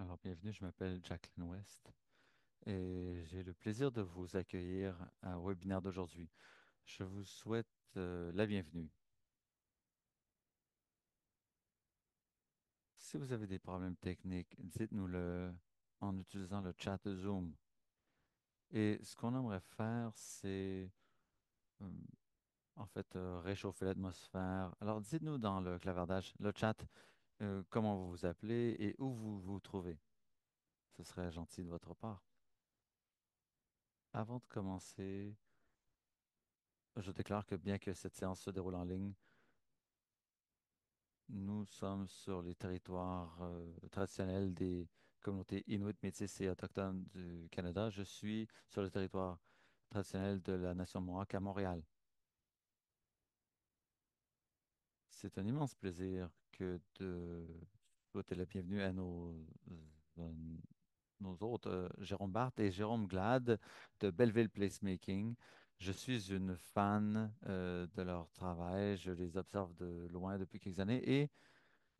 Alors, bienvenue, je m'appelle Jacqueline West et j'ai le plaisir de vous accueillir à un webinaire d'aujourd'hui. Je vous souhaite la bienvenue. Si vous avez des problèmes techniques, dites-nous-le en utilisant le chat de Zoom. Et ce qu'on aimerait faire, c'est euh, réchauffer l'atmosphère. Alors, dites-nous dans le clavardage, le chat, comment vous vous appelez et où vous vous trouvez. Ce serait gentil de votre part. Avant de commencer, je déclare que bien que cette séance se déroule en ligne, nous sommes sur les territoires traditionnels des communautés Inuit, Métis et Autochtones du Canada. Je suis sur le territoire traditionnel de la nation Mohawk à Montréal. C'est un immense plaisir que de souhaiter la bienvenue à euh, nos hôtes, Jérôme Barthes et Jérôme Glad de Belleville Placemaking. Je suis une fan de leur travail. Je les observe de loin depuis quelques années et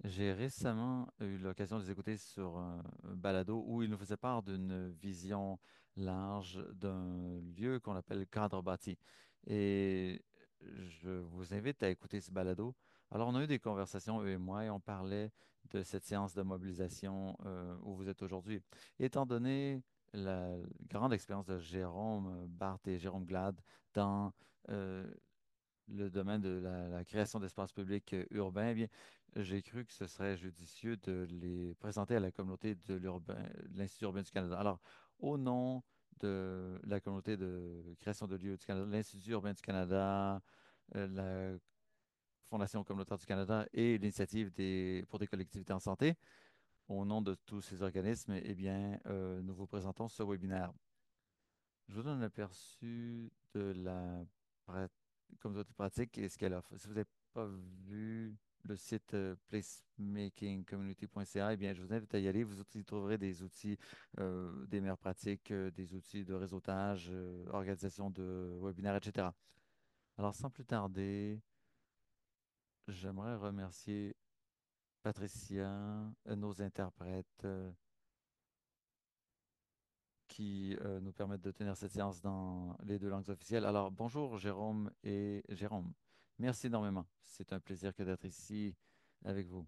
j'ai récemment eu l'occasion de les écouter sur un balado où ils nous faisaient part d'une vision large d'un lieu qu'on appelle cadre bâti. Et je vous invite à écouter ce balado. Alors, on a eu des conversations, eux et moi, et on parlait de cette séance de mobilisation où vous êtes aujourd'hui. Étant donné la grande expérience de Jérôme Barthes et Jérôme Glad dans euh, le domaine de la création d'espaces publics urbains, eh bien, j'ai cru que ce serait judicieux de les présenter à la communauté de l'Institut urbain du Canada. Alors, au nom de la communauté de création de lieux du Canada, l'Institut urbain du Canada, la Fondation communautaire du Canada et l'Initiative pour des collectivités en santé, au nom de tous ces organismes, eh bien, nous vous présentons ce webinaire. Je vous donne un aperçu de la pra- communauté pratique et ce qu'elle offre. Si vous n'avez pas vu le site placemakingcommunity.ca, eh bien, je vous invite à y aller. Vous y trouverez des outils, des meilleures pratiques, des outils de réseautage, organisation de webinaires, etc. Alors, sans plus tarder, j'aimerais remercier Patricia, nos interprètes, qui nous permettent de tenir cette séance dans les deux langues officielles. Alors, bonjour Jérôme et Jérôme. Merci énormément. C'est un plaisir que d'être ici avec vous.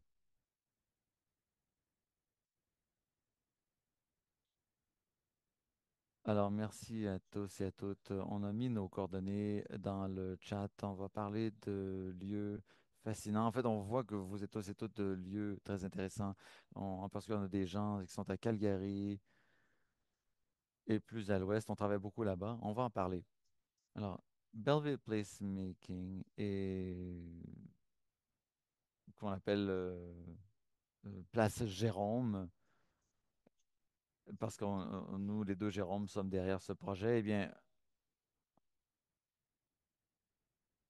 Alors, merci à tous et à toutes. On a mis nos coordonnées dans le chat. On va parler de lieux fascinants. En fait, on voit que vous êtes tous et toutes de lieux très intéressants. En particulier, on a des gens qui sont à Calgary et plus à l'ouest. On travaille beaucoup là-bas. On va en parler. Alors, Belleville Placemaking est qu'on appelle Place Jérôme, parce que nous, les deux Jérômes, sommes derrière ce projet. Eh bien,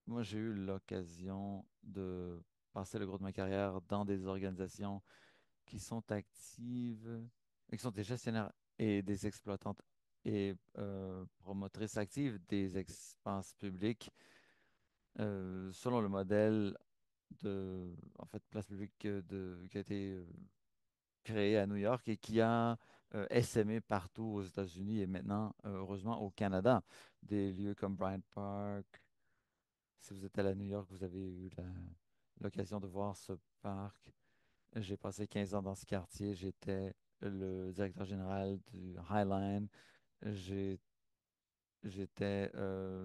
moi, j'ai eu l'occasion de passer le gros de ma carrière dans des organisations qui sont actives, qui sont des gestionnaires et des exploitantes et promotrices actives des espaces publics selon le modèle en fait, place publique qui a été créé à New York et qui a essaimé partout aux États-Unis et maintenant, heureusement, au Canada. Des lieux comme Bryant Park. Si vous êtes allé à New York, vous avez eu l'occasion de voir ce parc. J'ai passé 15 ans dans ce quartier. J'étais le directeur général du Highline. J'ai- J'étais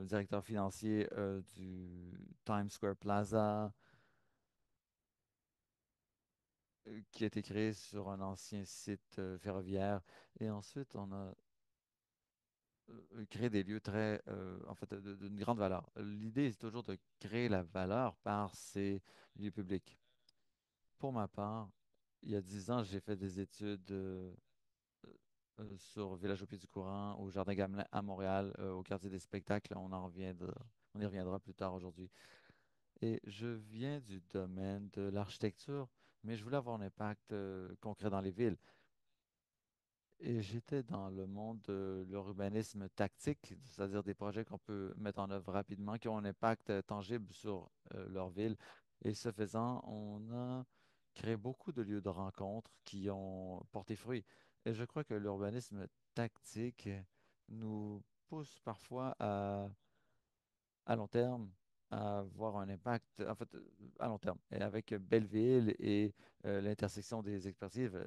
directeur financier du Times Square Plaza, qui a été créé sur un ancien site ferroviaire. Et ensuite, on a créer des lieux en fait, d'une grande valeur. L'idée, c'est toujours de créer la valeur par ces lieux publics. Pour ma part, il y a 10 ans, j'ai fait des études sur Village au Pied du Courant, au Jardin Gamelin à Montréal, au quartier des spectacles. On y reviendra plus tard aujourd'hui. Et je viens du domaine de l'architecture, mais je voulais avoir un impact concret dans les villes. Et j'étais dans le monde de l'urbanisme tactique, c'est-à-dire des projets qu'on peut mettre en œuvre rapidement, qui ont un impact tangible sur leur ville. Et ce faisant, on a créé beaucoup de lieux de rencontre qui ont porté fruit. Et je crois que l'urbanisme tactique nous pousse parfois à long terme à avoir un impact, en fait, à long terme. Et avec Belleville et l'intersection des expertises,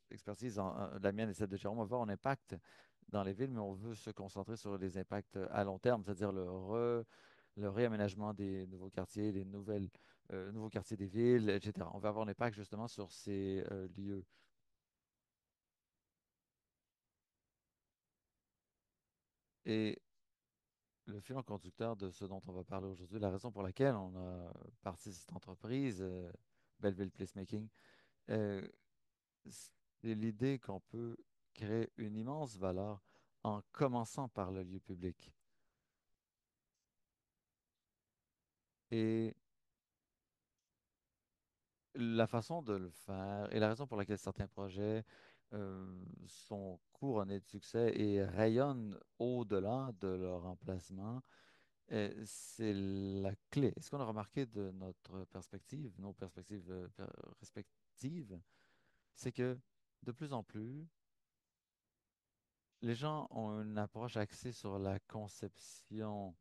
expertises la mienne et celle de Jérôme, on va avoir un impact dans les villes, mais on veut se concentrer sur les impacts à long terme, c'est-à-dire le réaménagement des nouveaux quartiers, les nouveaux quartiers des villes, etc. On va avoir un impact justement sur ces lieux. Et le fil conducteur de ce dont on va parler aujourd'hui, la raison pour laquelle on a parti cette entreprise, Belleville Placemaking, euh, c'est l'idée qu'on peut créer une immense valeur en commençant par le lieu public. Et la façon de le faire et la raison pour laquelle certains projets sont couronnés de succès et rayonnent au-delà de leur emplacement, c'est la clé. Ce qu'on a remarqué de notre perspective, nos perspectives respectives, c'est que de plus en plus, les gens ont une approche axée sur la conception.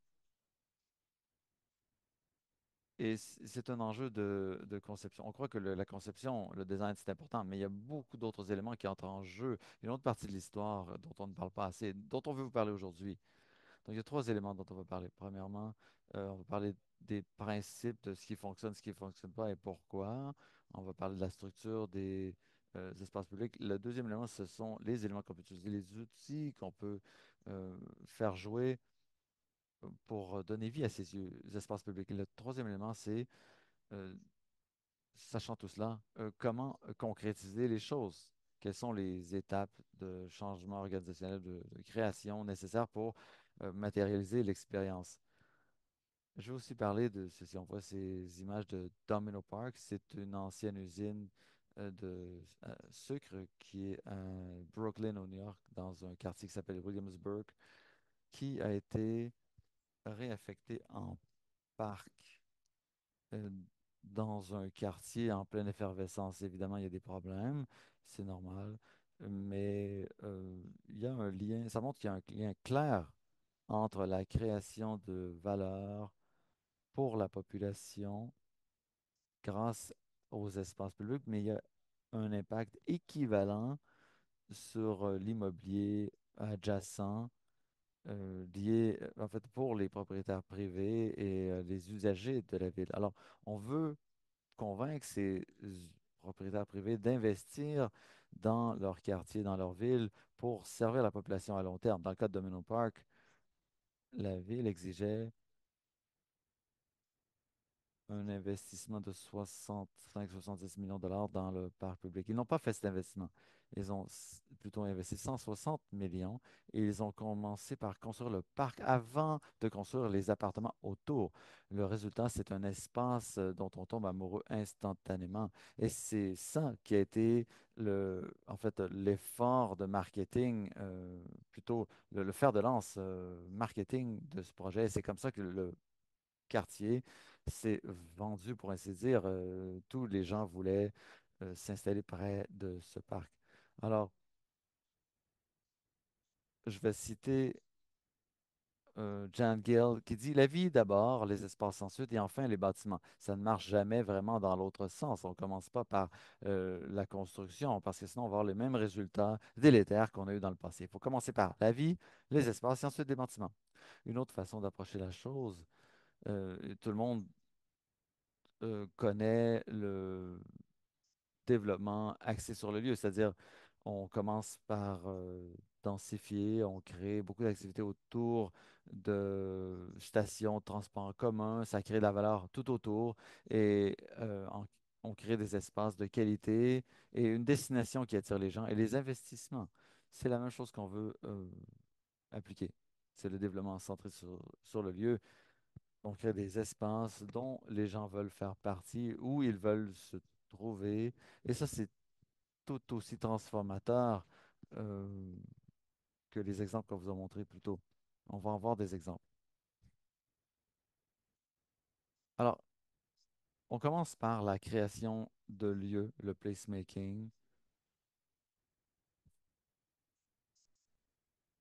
Et c'est un enjeu de conception. On croit que la conception, le design, c'est important, mais il y a beaucoup d'autres éléments qui entrent en jeu. Une autre partie de l'histoire dont on ne parle pas assez, dont on veut vous parler aujourd'hui. Donc, il y a trois éléments dont on va parler. Premièrement, on va parler des principes de ce qui ne fonctionne pas et pourquoi. On va parler de la structure des espaces publics. Le deuxième élément, ce sont les éléments qu'on peut utiliser, les outils qu'on peut faire jouer pour donner vie à ces espaces publics. Et le troisième élément, c'est, euh, sachant tout cela, comment concrétiser les choses. Quelles sont les étapes de changement organisationnel, de création nécessaires pour matérialiser l'expérience. Je vais aussi parler de ceci. On voit ces images de Domino Park. C'est une ancienne usine de sucre qui est à Brooklyn, au New York, dans un quartier qui s'appelle Williamsburg, qui a été réaffecté en parc euh, dans un quartier en pleine effervescence. Évidemment, il y a des problèmes, c'est normal, mais il y a un lien, ça montre qu'il y a un lien clair entre la création de valeur pour la population grâce aux espaces publics, mais il y a un impact équivalent sur l'immobilier adjacent, lié, en fait, pour les propriétaires privés et les usagers de la ville. Alors, on veut convaincre ces propriétaires privés d'investir dans leur quartier, dans leur ville, pour servir la population à long terme. Dans le cas de Domino Park, la ville exigeait un investissement de 65-70 millions de dollars dans le parc public. Ils n'ont pas fait cet investissement. Ils ont plutôt investi 160 millions et ils ont commencé par construire le parc avant de construire les appartements autour. Le résultat, c'est un espace dont on tombe amoureux instantanément. Et c'est ça qui a été en fait, l'effort de marketing, plutôt le fer de lance marketing de ce projet. C'est comme ça que le quartier s'est vendu, pour ainsi dire. Tous les gens voulaient s'installer près de ce parc. Alors, je vais citer Jan Gill qui dit, la vie d'abord, les espaces ensuite et enfin les bâtiments. Ça ne marche jamais vraiment dans l'autre sens. On ne commence pas par la construction parce que sinon on va avoir les mêmes résultats délétères qu'on a eu dans le passé. Il faut commencer par la vie, les espaces et ensuite les bâtiments. Une autre façon d'approcher la chose, tout le monde connaît le développement axé sur le lieu, c'est-à-dire on commence par densifier, on crée beaucoup d'activités autour de stations de transport en commun, ça crée de la valeur tout autour et on crée des espaces de qualité et une destination qui attire les gens et les investissements. C'est la même chose qu'on veut appliquer. C'est le développement centré sur le lieu. On crée des espaces dont les gens veulent faire partie, où ils veulent se trouver. Et ça, c'est tout aussi transformateur euh, que les exemples qu'on vous a montrés plus tôt. On va en voir des exemples. Alors, On commence par la création de lieux, le placemaking.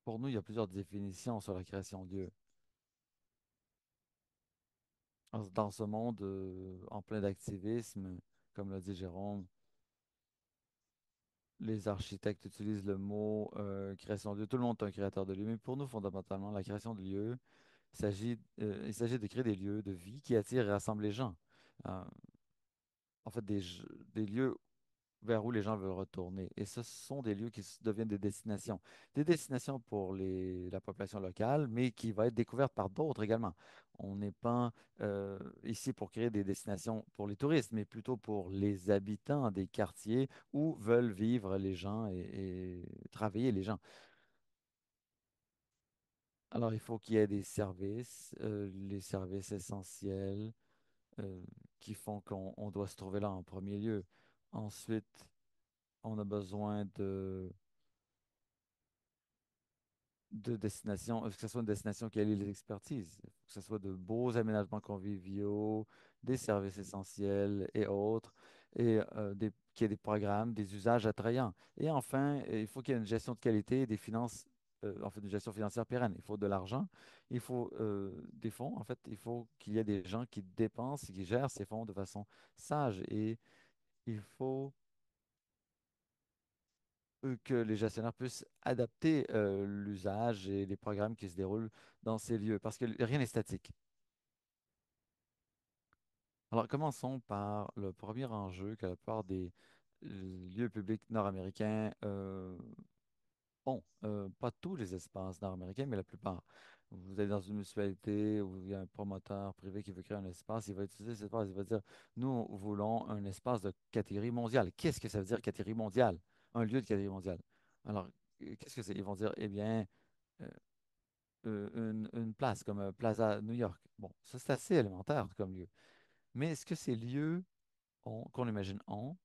Pour nous, il y a plusieurs définitions sur la création de lieux. Dans ce monde en plein d'activisme, comme l'a dit Jérôme, les architectes utilisent le mot création de lieu. Tout le monde est un créateur de lieux, mais pour nous, fondamentalement, la création de lieux, il s'agit de créer des lieux de vie qui attirent et rassemblent les gens. Euh, en fait, des lieux vers où les gens veulent retourner. Et ce sont des lieux qui deviennent des destinations. Des destinations pour la population locale, mais qui va être découverte par d'autres également. On n'est pas ici pour créer des destinations pour les touristes, mais plutôt pour les habitants des quartiers où veulent vivre les gens et travailler les gens. Alors, il faut qu'il y ait des services, les services essentiels euh, qui font qu'on doit se trouver là en premier lieu. Ensuite, on a besoin de destination, que ce soit une destination qui allie les expertises, que ce soit de beaux aménagements conviviaux, des services essentiels et autres, et qu'il y ait des programmes, des usages attrayants. Et enfin, il faut qu'il y ait une gestion de qualité et des finances, en fait, une gestion financière pérenne. Il faut de l'argent, il faut des fonds. En fait, il faut qu'il y ait des gens qui dépensent et qui gèrent ces fonds de façon sage. Et il faut que les gestionnaires puissent adapter l'usage et les programmes qui se déroulent dans ces lieux, parce que rien n'est statique. Alors, commençons par le premier enjeu que la plupart des lieux publics nord-américains ont. Pas tous les espaces nord-américains, mais la plupart. Vous êtes dans une municipalité où il y a un promoteur privé qui veut créer un espace, il va utiliser cet espace, il va dire, nous voulons un espace de catégorie mondiale. Qu'est-ce que ça veut dire catégorie mondiale? Un lieu de catégorie mondiale. Alors, qu'est-ce que c'est? Ils vont dire, eh bien, euh, une place comme Plaza New York. Bon, ça c'est assez élémentaire comme lieu. Mais est-ce que ces lieux qu'on imagine ont,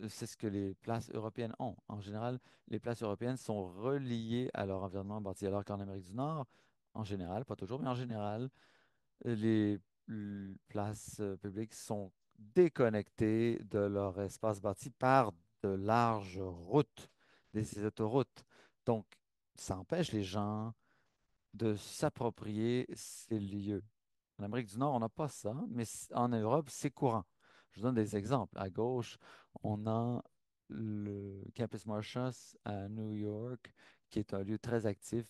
c'est ce que les places européennes ont? En général, les places européennes sont reliées à leur environnement bâti, alors qu'en Amérique du Nord, en général, pas toujours, mais en général, les places publiques sont déconnectées de leur espace bâti par de larges routes, des autoroutes. Donc, ça empêche les gens de s'approprier ces lieux. En Amérique du Nord, on n'a pas ça, mais en Europe, c'est courant. Je vous donne des exemples. À gauche, on a le Campus Martius à New York, qui est un lieu très actif,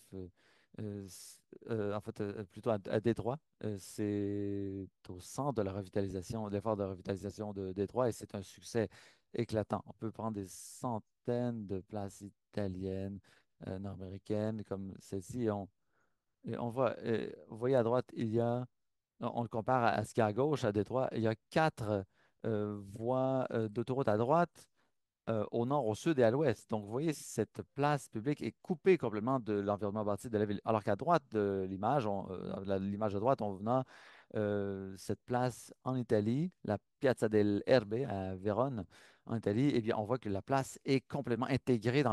en fait, plutôt à Détroit. C'est au centre de la revitalisation, de l'effort de revitalisation de Détroit, et c'est un succès éclatant. On peut prendre des centaines de places italiennes, nord-américaines, comme celle-ci, et on voit, vous voyez à droite, on le compare à ce qu'il y a à gauche, à Détroit, il y a quatre voies d'autoroute à droite, au nord, au sud et à l'ouest. Donc, vous voyez, cette place publique est coupée complètement de l'environnement bâti de la ville. Alors qu'à droite de l'image, l'image de droite, on a cette place en Italie, la Piazza del Erbe à Vérone, en Italie. Eh bien, on voit que la place est complètement intégrée dans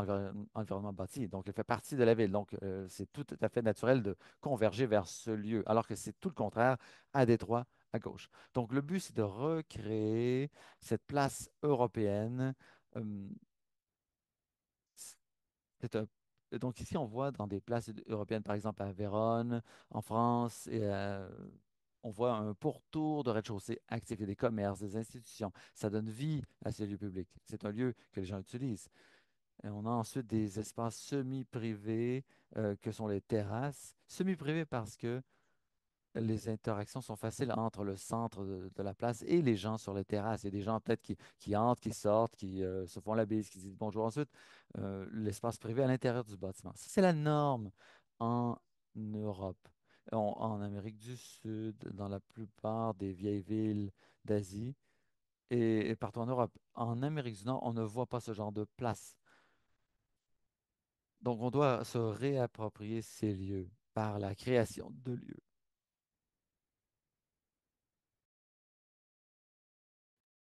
l'environnement bâti. Donc, elle fait partie de la ville. Donc, c'est tout à fait naturel de converger vers ce lieu, alors que c'est tout le contraire à Détroit, à gauche. Donc, le but, c'est de recréer cette place européenne. euh, c'est un- Donc ici, on voit dans des places européennes, par exemple à Vérone, en France, on voit un pourtour de rez-de-chaussée actif. Il y a des commerces, des institutions. Ça donne vie à ces lieux publics. C'est un lieu que les gens utilisent. Et on a ensuite des espaces semi-privés que sont les terrasses. Semi-privés parce que les interactions sont faciles entre le centre de la place et les gens sur les terrasses. Il y a des gens peut-être qui entrent, qui sortent, qui se font la bise, qui disent bonjour. Ensuite, l'espace privé à l'intérieur du bâtiment. Ça, c'est la norme en Europe. En Amérique du Sud, dans la plupart des vieilles villes d'Asie et partout en Europe. En Amérique du Nord, on ne voit pas ce genre de place. Donc, on doit se réapproprier ces lieux par la création de lieux.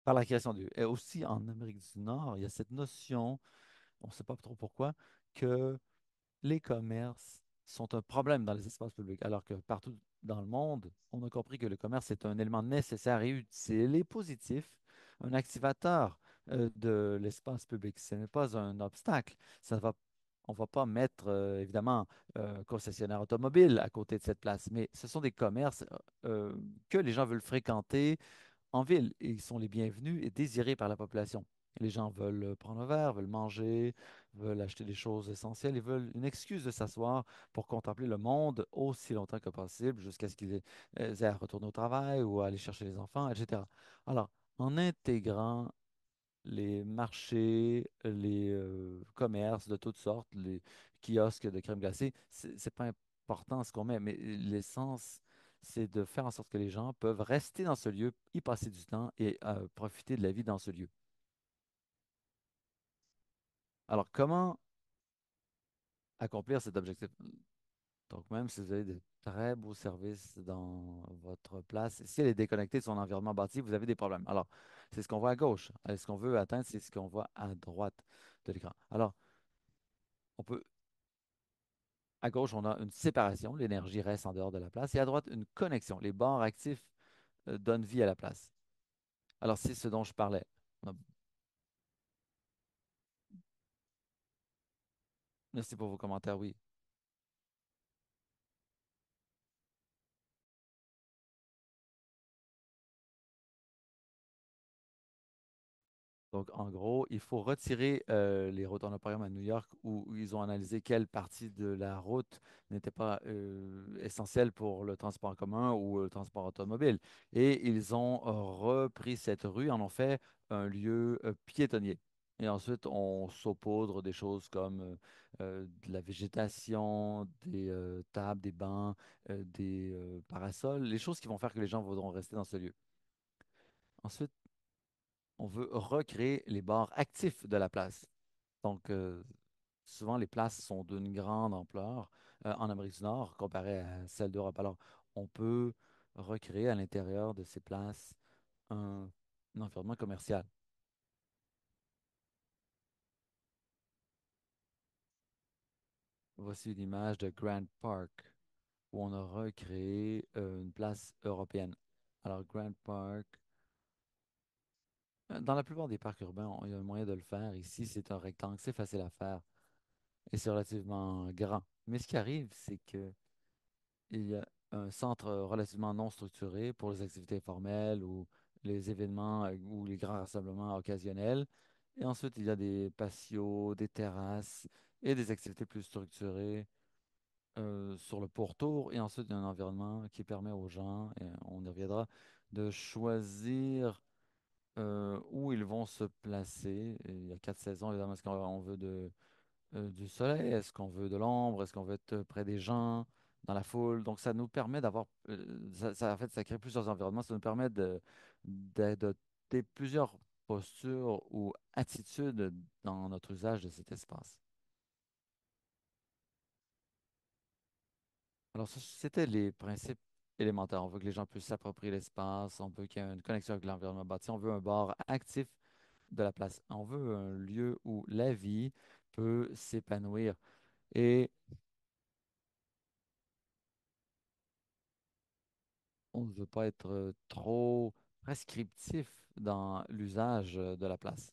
Par la création de lieux. Et aussi en Amérique du Nord, il y a cette notion, on ne sait pas trop pourquoi, que les commerces sont un problème dans les espaces publics, alors que partout dans le monde, on a compris que le commerce est un élément nécessaire et utile et positif, un activateur de l'espace public. Ce n'est pas un obstacle. On ne va pas mettre, évidemment, un concessionnaire automobile à côté de cette place, mais ce sont des commerces que les gens veulent fréquenter en ville et ils sont les bienvenus et désirés par la population. Les gens veulent prendre un verre, veulent manger, veulent acheter des choses essentielles, ils veulent une excuse de s'asseoir pour contempler le monde aussi longtemps que possible jusqu'à ce qu'ils aient à retourner au travail ou à aller chercher les enfants, etc. Alors, en intégrant les marchés, les commerces de toutes sortes, les kiosques de crème glacée, c'est pas important ce qu'on met, mais l'essence, c'est de faire en sorte que les gens peuvent rester dans ce lieu, y passer du temps et profiter de la vie dans ce lieu. Alors, comment accomplir cet objectif? Donc, même si vous avez de très beaux services dans votre place, si elle est déconnectée de son environnement bâti, vous avez des problèmes. Alors, c'est ce qu'on voit à gauche. Et ce qu'on veut atteindre, c'est ce qu'on voit à droite de l'écran. Alors, on peut à gauche, on a une séparation, l'énergie reste en dehors de la place, et à droite, une connexion. Les bords actifs donnent vie à la place. Alors, c'est ce dont je parlais. On a- Merci pour vos commentaires, oui. Donc, en gros, il faut retirer les routes. On a par exemple à New York où ils ont analysé quelle partie de la route n'était pas essentielle pour le transport en commun ou le transport automobile. Et ils ont repris cette rue, en ont fait un lieu piétonnier. Et ensuite, on saupoudre des choses comme de la végétation, des tables, des bancs, des parasols, les choses qui vont faire que les gens voudront rester dans ce lieu. Ensuite, on veut recréer les bars actifs de la place. Donc, souvent, les places sont d'une grande ampleur en Amérique du Nord comparée à celle d'Europe. Alors, on peut recréer à l'intérieur de ces places un environnement commercial. Voici une image de Grand Park où on a recréé une place européenne. Alors, Grand Park, dans la plupart des parcs urbains, il y a un moyen de le faire. Ici, c'est un rectangle, c'est facile à faire et c'est relativement grand. Mais ce qui arrive, c'est que il y a un centre relativement non structuré pour les activités formelles ou les événements ou les grands rassemblements occasionnels. Et ensuite, il y a des patios, des terrasses et des activités plus structurées sur le pourtour. Et ensuite, il y a un environnement qui permet aux gens, et on y reviendra, de choisir où ils vont se placer. Et il y a 4 saisons, évidemment, est-ce qu'on veut du soleil? Est-ce qu'on veut de l'ombre? Est-ce qu'on veut être près des gens, dans la foule? Donc, ça nous permet d'avoir, en fait, ça crée plusieurs environnements. Ça nous permet d'adopter plusieurs postures ou attitudes dans notre usage de cet espace. Alors, ça, c'était les principes élémentaires. On veut que les gens puissent s'approprier l'espace. On veut qu'il y ait une connexion avec l'environnement bâti. On veut un bord actif de la place. On veut un lieu où la vie peut s'épanouir. Et on ne veut pas être trop prescriptif dans l'usage de la place.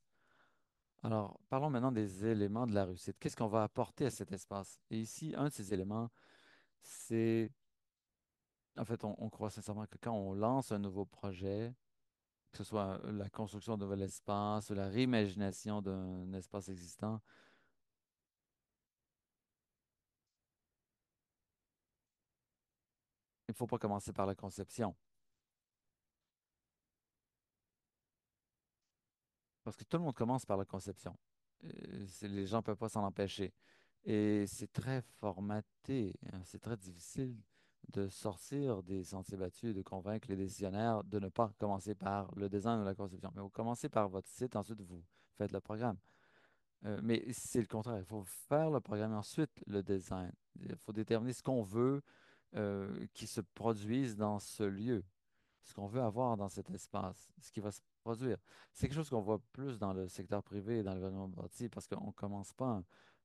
Alors, parlons maintenant des éléments de la réussite. Qu'est-ce qu'on va apporter à cet espace? Et ici, un de ces éléments, c'est, en fait, on croit sincèrement que quand on lance un nouveau projet, que ce soit la construction d'un nouvel espace ou la réimagination d'un espace existant, il ne faut pas commencer par la conception. Parce que tout le monde commence par la conception. Les gens ne peuvent pas s'en empêcher. Et c'est très formaté, hein. C'est très difficile de sortir des sentiers battus et de convaincre les décisionnaires de ne pas commencer par le design ou la conception. Mais vous commencez par votre site, ensuite vous faites le programme. Mais c'est le contraire. Il faut faire le programme, ensuite le design. Il faut déterminer ce qu'on veut qui se produise dans ce lieu, ce qu'on veut avoir dans cet espace, ce qui va se produire. C'est quelque chose qu'on voit plus dans le secteur privé et dans l'événement bâti parce qu'on ne commence pas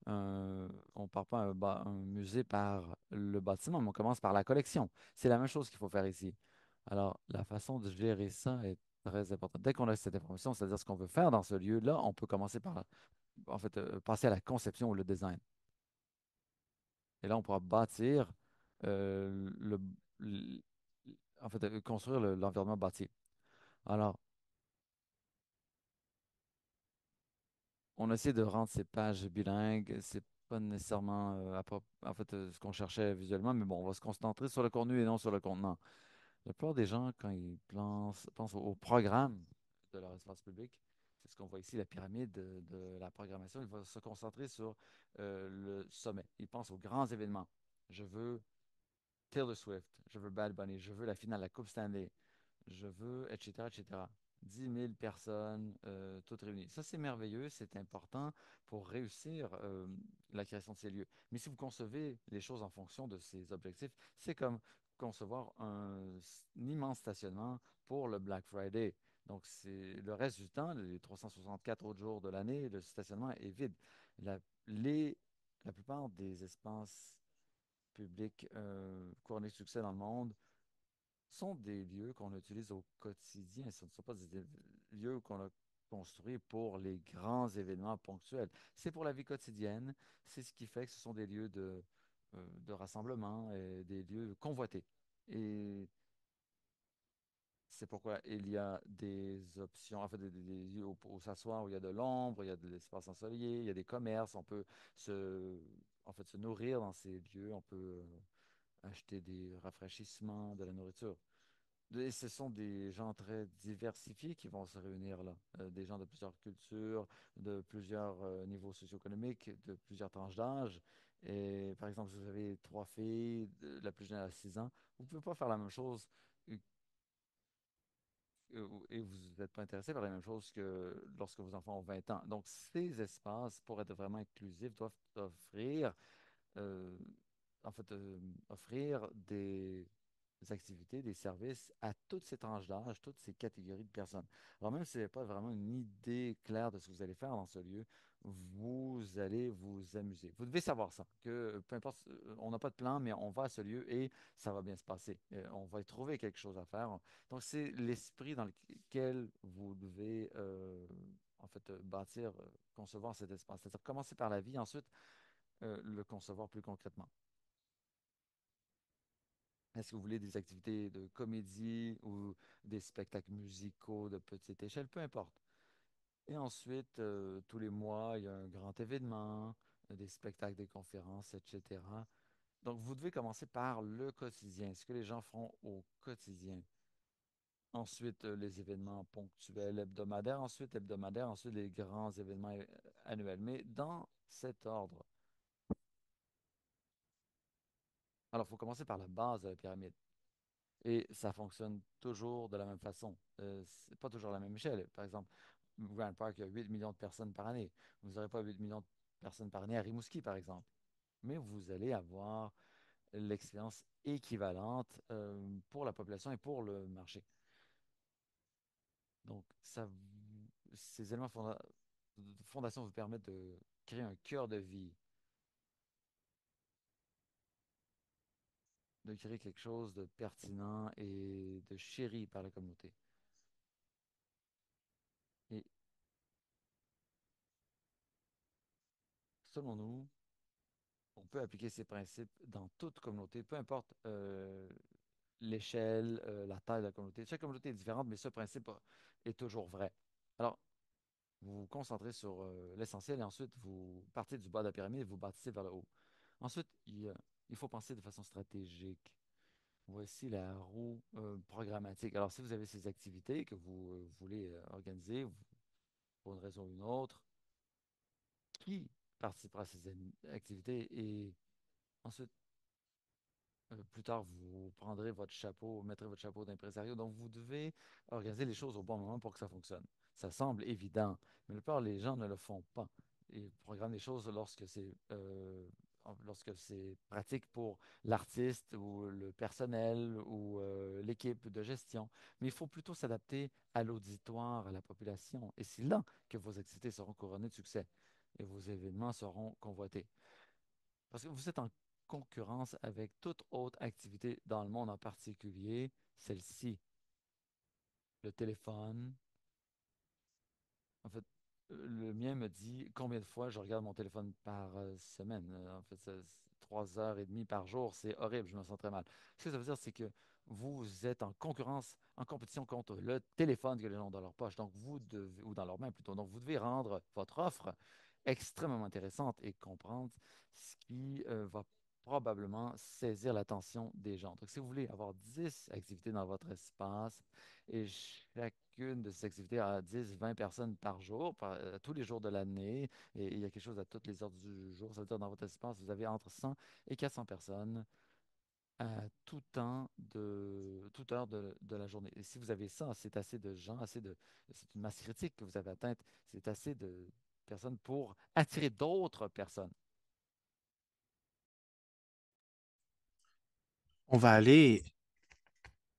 on ne part pas un musée par le bâtiment, mais on commence par la collection. C'est la même chose qu'il faut faire ici. Alors, la façon de gérer ça est très importante. Dès qu'on a cette information, c'est-à-dire ce qu'on veut faire dans ce lieu-là, on peut commencer par, en fait, passer à la conception ou le design. Et là, on pourra bâtir, le- en fait, construire l'environnement bâti. Alors, on essaie de rendre ces pages bilingues. C'est pas nécessairement en fait, ce qu'on cherchait visuellement, mais bon, on va se concentrer sur le contenu et non sur le contenant. La plupart des gens, quand ils pensent au programme de leur espace public, c'est ce qu'on voit ici, la pyramide de la programmation, ils vont se concentrer sur le sommet. Ils pensent aux grands événements. Je veux Taylor Swift, je veux Bad Bunny, je veux la finale de la Coupe Stanley, je veux, etc., etc. 10 000 personnes, toutes réunies. Ça, c'est merveilleux, c'est important pour réussir la création de ces lieux. Mais si vous concevez les choses en fonction de ces objectifs, c'est comme concevoir un immense stationnement pour le Black Friday. Donc, c'est le reste du temps, les 364 autres jours de l'année, le stationnement est vide. La, les, la plupart des espaces publics couronnés de succès dans le monde sont des lieux qu'on utilise au quotidien. Ce ne sont pas des lieux qu'on a construits pour les grands événements ponctuels. C'est pour la vie quotidienne. C'est ce qui fait que ce sont des lieux de rassemblement et des lieux convoités. Et c'est pourquoi il y a des options, en fait, des lieux où s'asseoir, où il y a de l'ombre, il y a de l'espace ensoleillé, il y a des commerces, on peut en fait, se nourrir dans ces lieux, on peut acheter des rafraîchissements, de la nourriture. Et ce sont des gens très diversifiés qui vont se réunir là. Des gens de plusieurs cultures, de plusieurs niveaux socio-économiques, de plusieurs tranches d'âge. Et par exemple, si vous avez trois filles, la plus jeune a 6 ans, vous ne pouvez pas faire la même chose et vous n'êtes pas intéressé par la même chose que lorsque vos enfants ont 20 ans. Donc, ces espaces, pour être vraiment inclusifs, doivent offrir euh, en fait, offrir des activités, des services à toutes ces tranches d'âge, toutes ces catégories de personnes. Alors même si vous n'avez pas vraiment une idée claire de ce que vous allez faire dans ce lieu, vous allez vous amuser. Vous devez savoir ça, que peu importe, on n'a pas de plan, mais on va à ce lieu et ça va bien se passer. On va y trouver quelque chose à faire. Donc c'est l'esprit dans lequel vous devez en fait bâtir, concevoir cet espace. C'est-à-dire commencer par la vie, ensuite le concevoir plus concrètement. Est-ce que vous voulez des activités de comédie ou des spectacles musicaux de petite échelle? Peu importe. Et ensuite, tous les mois, il y a un grand événement, des spectacles, des conférences, etc. Donc, vous devez commencer par le quotidien, ce que les gens font au quotidien. Ensuite, les événements ponctuels, hebdomadaires. Ensuite, les grands événements annuels. Mais dans cet ordre. Alors, il faut commencer par la base de la pyramide. Et ça fonctionne toujours de la même façon. C'est pas toujours à la même échelle. Par exemple, Grand Park, il y a 8 millions de personnes par année. Vous n'aurez pas 8 millions de personnes par année à Rimouski, par exemple. Mais vous allez avoir l'expérience équivalente pour la population et pour le marché. Donc, ces éléments de fondation vous permettent de créer un cœur de vie, de créer quelque chose de pertinent et de chéri par la communauté. Et selon nous, on peut appliquer ces principes dans toute communauté, peu importe l'échelle, la taille de la communauté. Chaque communauté est différente, mais ce principe est toujours vrai. Alors, vous vous concentrez sur l'essentiel et ensuite vous partez du bas de la pyramide et vous bâtissez vers le haut. Ensuite, il faut penser de façon stratégique. Voici la roue programmatique. Alors, si vous avez ces activités que vous voulez organiser pour une raison ou une autre, qui participera à ces activités et ensuite plus tard, vous prendrez votre chapeau, vous mettrez votre chapeau d'impresario. Donc, vous devez organiser les choses au bon moment pour que ça fonctionne. Ça semble évident, mais la plupart des gens ne le font pas. Ils programment les choses lorsque c'est pratique pour l'artiste ou le personnel ou l'équipe de gestion. Mais il faut plutôt s'adapter à l'auditoire, à la population. Et c'est là que vos activités seront couronnées de succès. et vos événements seront convoités. Parce que vous êtes en concurrence avec toute autre activité dans le monde, en particulier celle-ci, le téléphone. En fait, le mien me dit combien de fois je regarde mon téléphone par semaine. En fait, c'est 3 heures et demie par jour, c'est horrible, je me sens très mal. Ce que ça veut dire, c'est que vous êtes en concurrence, en compétition contre le téléphone que les gens ont dans leur poche, donc vous devez, ou dans leurs mains plutôt. Donc, vous devez rendre votre offre extrêmement intéressante et comprendre ce qui va probablement saisir l'attention des gens. Donc, si vous voulez avoir 10 activités dans votre espace et chacune de ces activités a 10, 20 personnes par jour, tous les jours de l'année, et il y a quelque chose à toutes les heures du jour, ça veut dire dans votre espace, vous avez entre 100 et 400 personnes à tout temps toute heure de la journée. Et si vous avez ça, c'est assez de gens, c'est une masse critique que vous avez atteinte, c'est assez de personnes pour attirer d'autres personnes. On va aller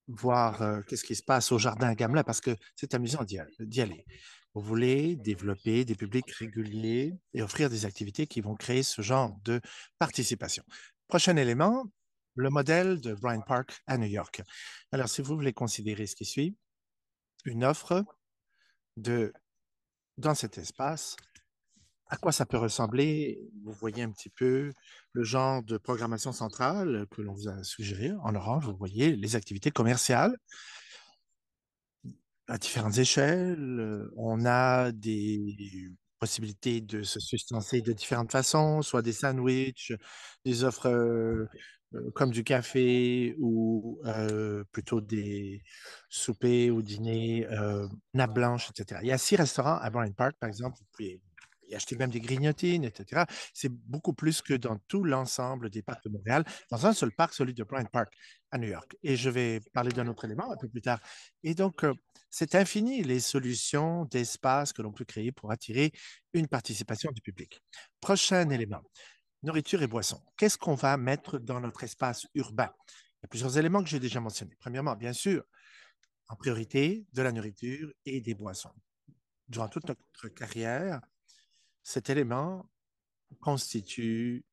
voir qu'est-ce qui se passe au jardin à Gamelin parce que c'est amusant d'y aller. Vous voulez développer des publics réguliers et offrir des activités qui vont créer ce genre de participation. Prochain élément, le modèle de Bryant Park à New York. Alors, si vous voulez considérer ce qui suit, une offre de, dans cet espace, à quoi ça peut ressembler? Vous voyez un petit peu le genre de programmation centrale que l'on vous a suggéré. En orange, vous voyez les activités commerciales à différentes échelles. On a des possibilités de se sustancer de différentes façons, soit des sandwichs, des offres comme du café ou plutôt des soupers ou dîners, nappe blanche, etc. Il y a 6 restaurants à Bryant Park, par exemple. Vous pouvez y acheter même des grignotines, etc. C'est beaucoup plus que dans tout l'ensemble des parcs de Montréal, dans un seul parc, celui de Bryant Park à New York. Et je vais parler d'un autre élément un peu plus tard. Et donc, c'est infini les solutions d'espace que l'on peut créer pour attirer une participation du public. Prochain élément, nourriture et boissons. Qu'est-ce qu'on va mettre dans notre espace urbain? Il y a plusieurs éléments que j'ai déjà mentionnés. Premièrement, bien sûr, en priorité, de la nourriture et des boissons. Durant toute notre carrière, cet élément constitue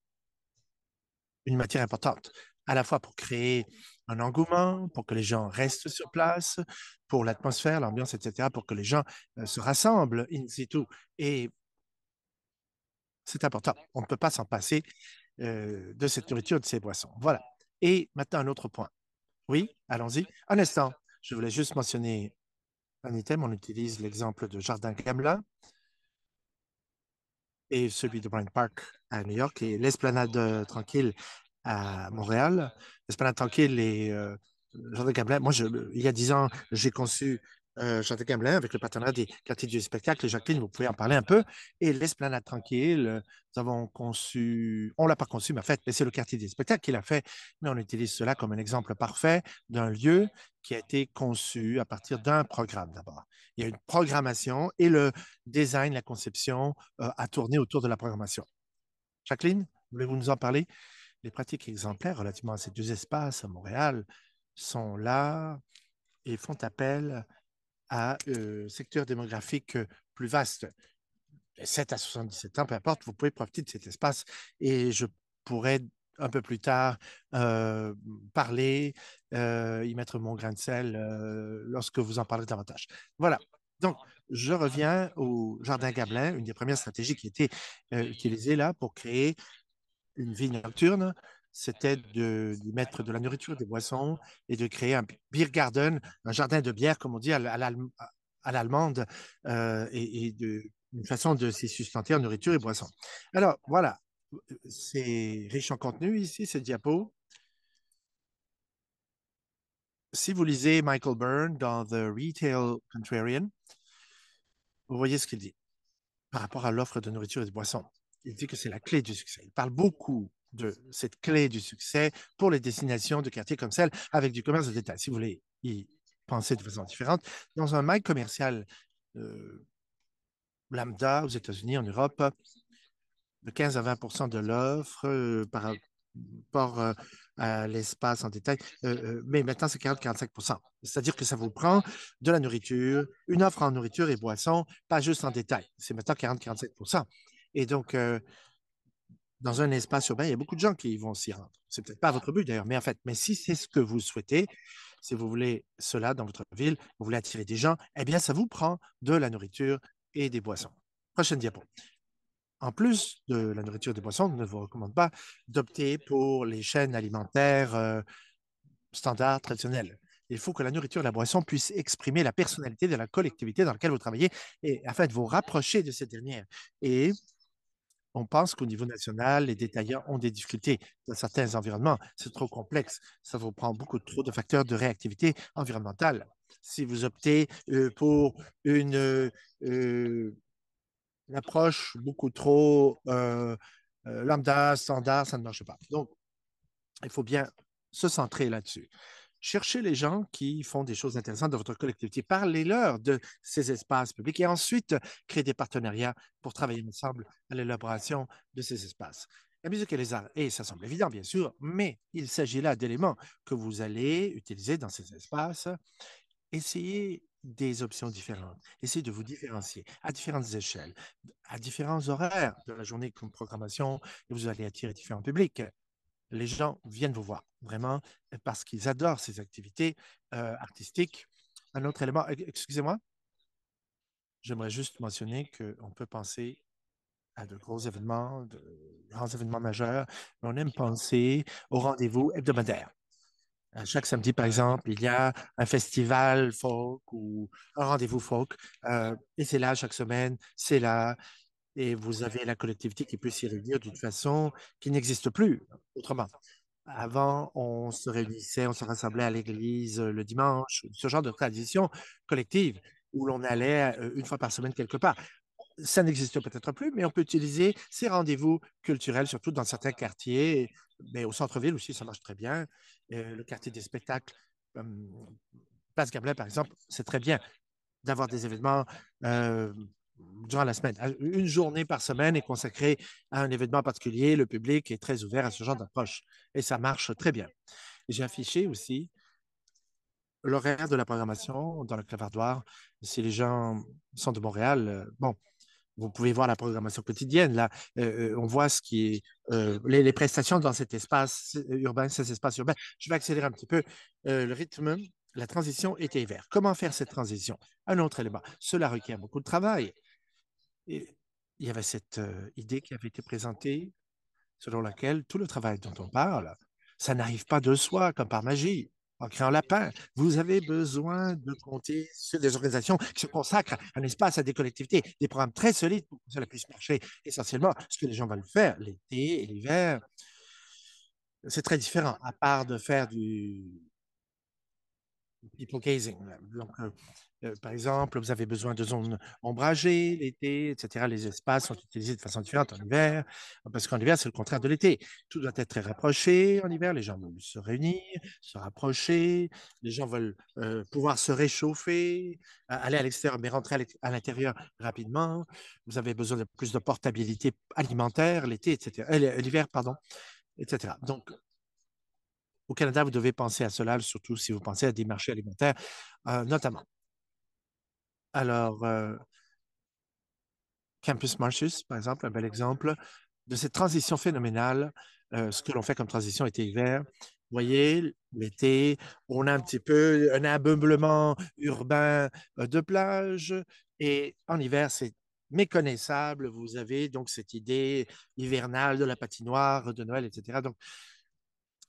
une matière importante, à la fois pour créer un engouement, pour que les gens restent sur place, pour l'atmosphère, l'ambiance, etc., pour que les gens se rassemblent in situ. Et c'est important. On ne peut pas s'en passer de cette nourriture, de ces boissons. Voilà. Et maintenant, un autre point. Oui, allons-y. Un instant. Je voulais juste mentionner un item. On utilise l'exemple de Jardin Gamelin et celui de Bryant Park à New York et l'Esplanade Tranquille à Montréal. L'Esplanade Tranquille et Jardin Gamelin. Moi, il y a 10 ans, j'ai conçu Jardin Gamelin avec le partenariat des quartiers du spectacle. Et Jacqueline, vous pouvez en parler un peu. Et l'Esplanade Tranquille, nous avons conçu, on ne l'a pas conçu, mais en fait, c'est le quartier des spectacles qui l'a fait. Mais on utilise cela comme un exemple parfait d'un lieu qui a été conçu à partir d'un programme d'abord. Il y a une programmation et le design, la conception a tourné autour de la programmation. Jacqueline, voulez-vous nous en parler? Les pratiques exemplaires relativement à ces deux espaces à Montréal sont là et font appel à un secteur démographique plus vaste. 7 à 77 ans, peu importe, vous pouvez profiter de cet espace et je pourrais un peu plus tard parler, y mettre mon grain de sel lorsque vous en parlerez davantage. Voilà. Donc, je reviens au Jardin Gamelin, une des premières stratégies qui a été utilisée là pour créer une vie nocturne, c'était d'y mettre de la nourriture, des boissons et de créer un beer garden, un jardin de bière, comme on dit à l'allemande, une façon de s'y sustenter en nourriture et boissons. Alors, voilà, c'est riche en contenu ici, ce diapo. Si vous lisez Michael Byrne dans The Retail Contrarian, vous voyez ce qu'il dit par rapport à l'offre de nourriture et de boissons. Il dit que c'est la clé du succès. Il parle beaucoup de cette clé du succès pour les destinations de quartiers comme celle avec du commerce de détail. Si vous voulez y penser de façon différente, dans un mail commercial euh, lambda aux États-Unis, en Europe, de 15 à 20 de l'offre par rapport à l'espace en détail. Mais maintenant, c'est 40-45. C'est-à-dire que ça vous prend de la nourriture, une offre en nourriture et boissons, pas juste en détail. C'est maintenant 40-45. Et donc, dans un espace urbain, il y a beaucoup de gens qui vont s'y rendre. C'est peut-être pas votre but d'ailleurs, mais en fait, mais si c'est ce que vous souhaitez, si vous voulez cela dans votre ville, vous voulez attirer des gens, eh bien, ça vous prend de la nourriture et des boissons. Prochaine diapo. En plus de la nourriture et des boissons, on ne vous recommande pas d'opter pour les chaînes alimentaires standards, traditionnelles. Il faut que la nourriture et la boisson puissent exprimer la personnalité de la collectivité dans laquelle vous travaillez et afin de vous rapprocher de cette dernière. Et on pense qu'au niveau national, les détaillants ont des difficultés dans certains environnements. C'est trop complexe. Ça vous prend beaucoup trop de facteurs de réactivité environnementale. Si vous optez pour une approche beaucoup trop lambda, standard, ça ne marche pas. Donc, il faut bien se centrer là-dessus. Cherchez les gens qui font des choses intéressantes dans votre collectivité. Parlez-leur de ces espaces publics et ensuite créez des partenariats pour travailler ensemble à l'élaboration de ces espaces. La musique et les arts, et ça semble évident, bien sûr, mais il s'agit là d'éléments que vous allez utiliser dans ces espaces. Essayez des options différentes. Essayez de vous différencier à différentes échelles, à différents horaires de la journée comme programmation, et vous allez attirer différents publics. Les gens viennent vous voir, vraiment, parce qu'ils adorent ces activités artistiques. Un autre élément, excusez-moi, j'aimerais juste mentionner qu'on peut penser à de gros événements, de grands événements majeurs, mais on aime penser aux rendez-vous hebdomadaires. Chaque samedi, par exemple, il y a un festival folk ou un rendez-vous folk, et c'est là chaque semaine, c'est là, et vous avez la collectivité qui peut s'y réunir d'une façon qui n'existe plus autrement. Avant, on se réunissait, on se rassemblait à l'église le dimanche, ce genre de tradition collective où l'on allait une fois par semaine quelque part. Ça n'existe peut-être plus, mais on peut utiliser ces rendez-vous culturels, surtout dans certains quartiers, mais au centre-ville aussi, ça marche très bien. Le quartier des spectacles, Place Gamelin, par exemple, c'est très bien d'avoir des événements euh, durant la semaine. Une journée par semaine est consacrée à un événement particulier. Le public est très ouvert à ce genre d'approche et ça marche très bien. J'ai affiché aussi l'horaire de la programmation dans le clavardoir. Si les gens sont de Montréal, bon, vous pouvez voir la programmation quotidienne. Là, on voit ce qui est les prestations dans cet espace urbain, ces espaces urbains. Je vais accélérer un petit peu le rythme. La transition été-hiver. Comment faire cette transition? Un autre élément. Cela requiert beaucoup de travail. Et il y avait cette idée qui avait été présentée selon laquelle tout le travail dont on parle, ça n'arrive pas de soi comme par magie. En créant lapin, vous avez besoin de compter sur des organisations qui se consacrent un espace à des collectivités, des programmes très solides pour que cela puisse marcher. Essentiellement, ce que les gens veulent faire l'été et l'hiver, c'est très différent, à part de faire du people gazing. Donc, par exemple, vous avez besoin de zones ombragées l'été, etc. Les espaces sont utilisés de façon différente en hiver, parce qu'en hiver, c'est le contraire de l'été. Tout doit être très rapproché en hiver. Les gens veulent se réunir, se rapprocher. Les gens veulent pouvoir se réchauffer, aller à l'extérieur, mais rentrer à l'intérieur rapidement. Vous avez besoin de plus de portabilité alimentaire l'été, etc. L'hiver, pardon, etc. Donc, au Canada, vous devez penser à cela, surtout si vous pensez à des marchés alimentaires, notamment. Alors, Campus Martius, par exemple, un bel exemple de cette transition phénoménale, ce que l'on fait comme transition été-hiver. Vous voyez, l'été, on a un petit peu un ameublement urbain de plage et en hiver, c'est méconnaissable. Vous avez donc cette idée hivernale de la patinoire, de Noël, etc. Donc,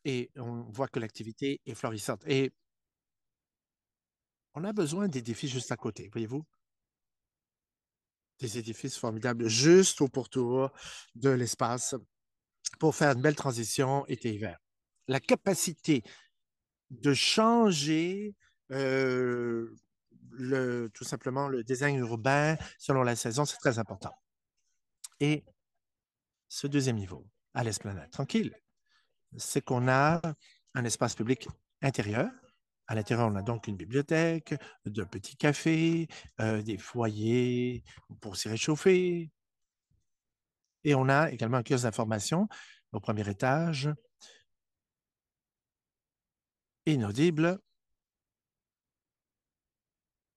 et on voit que l'activité est florissante. Et on a besoin des défis juste à côté, voyez-vous? Des édifices formidables juste au pourtour de l'espace pour faire une belle transition été-hiver. La capacité de changer tout simplement le design urbain selon la saison, c'est très important. Et ce deuxième niveau, à l'esplanade tranquille, c'est qu'on a un espace public intérieur. À l'intérieur, on a donc une bibliothèque, de petits cafés, des foyers pour s'y réchauffer. Et on a également un kiosque d'information au premier étage, inaudible.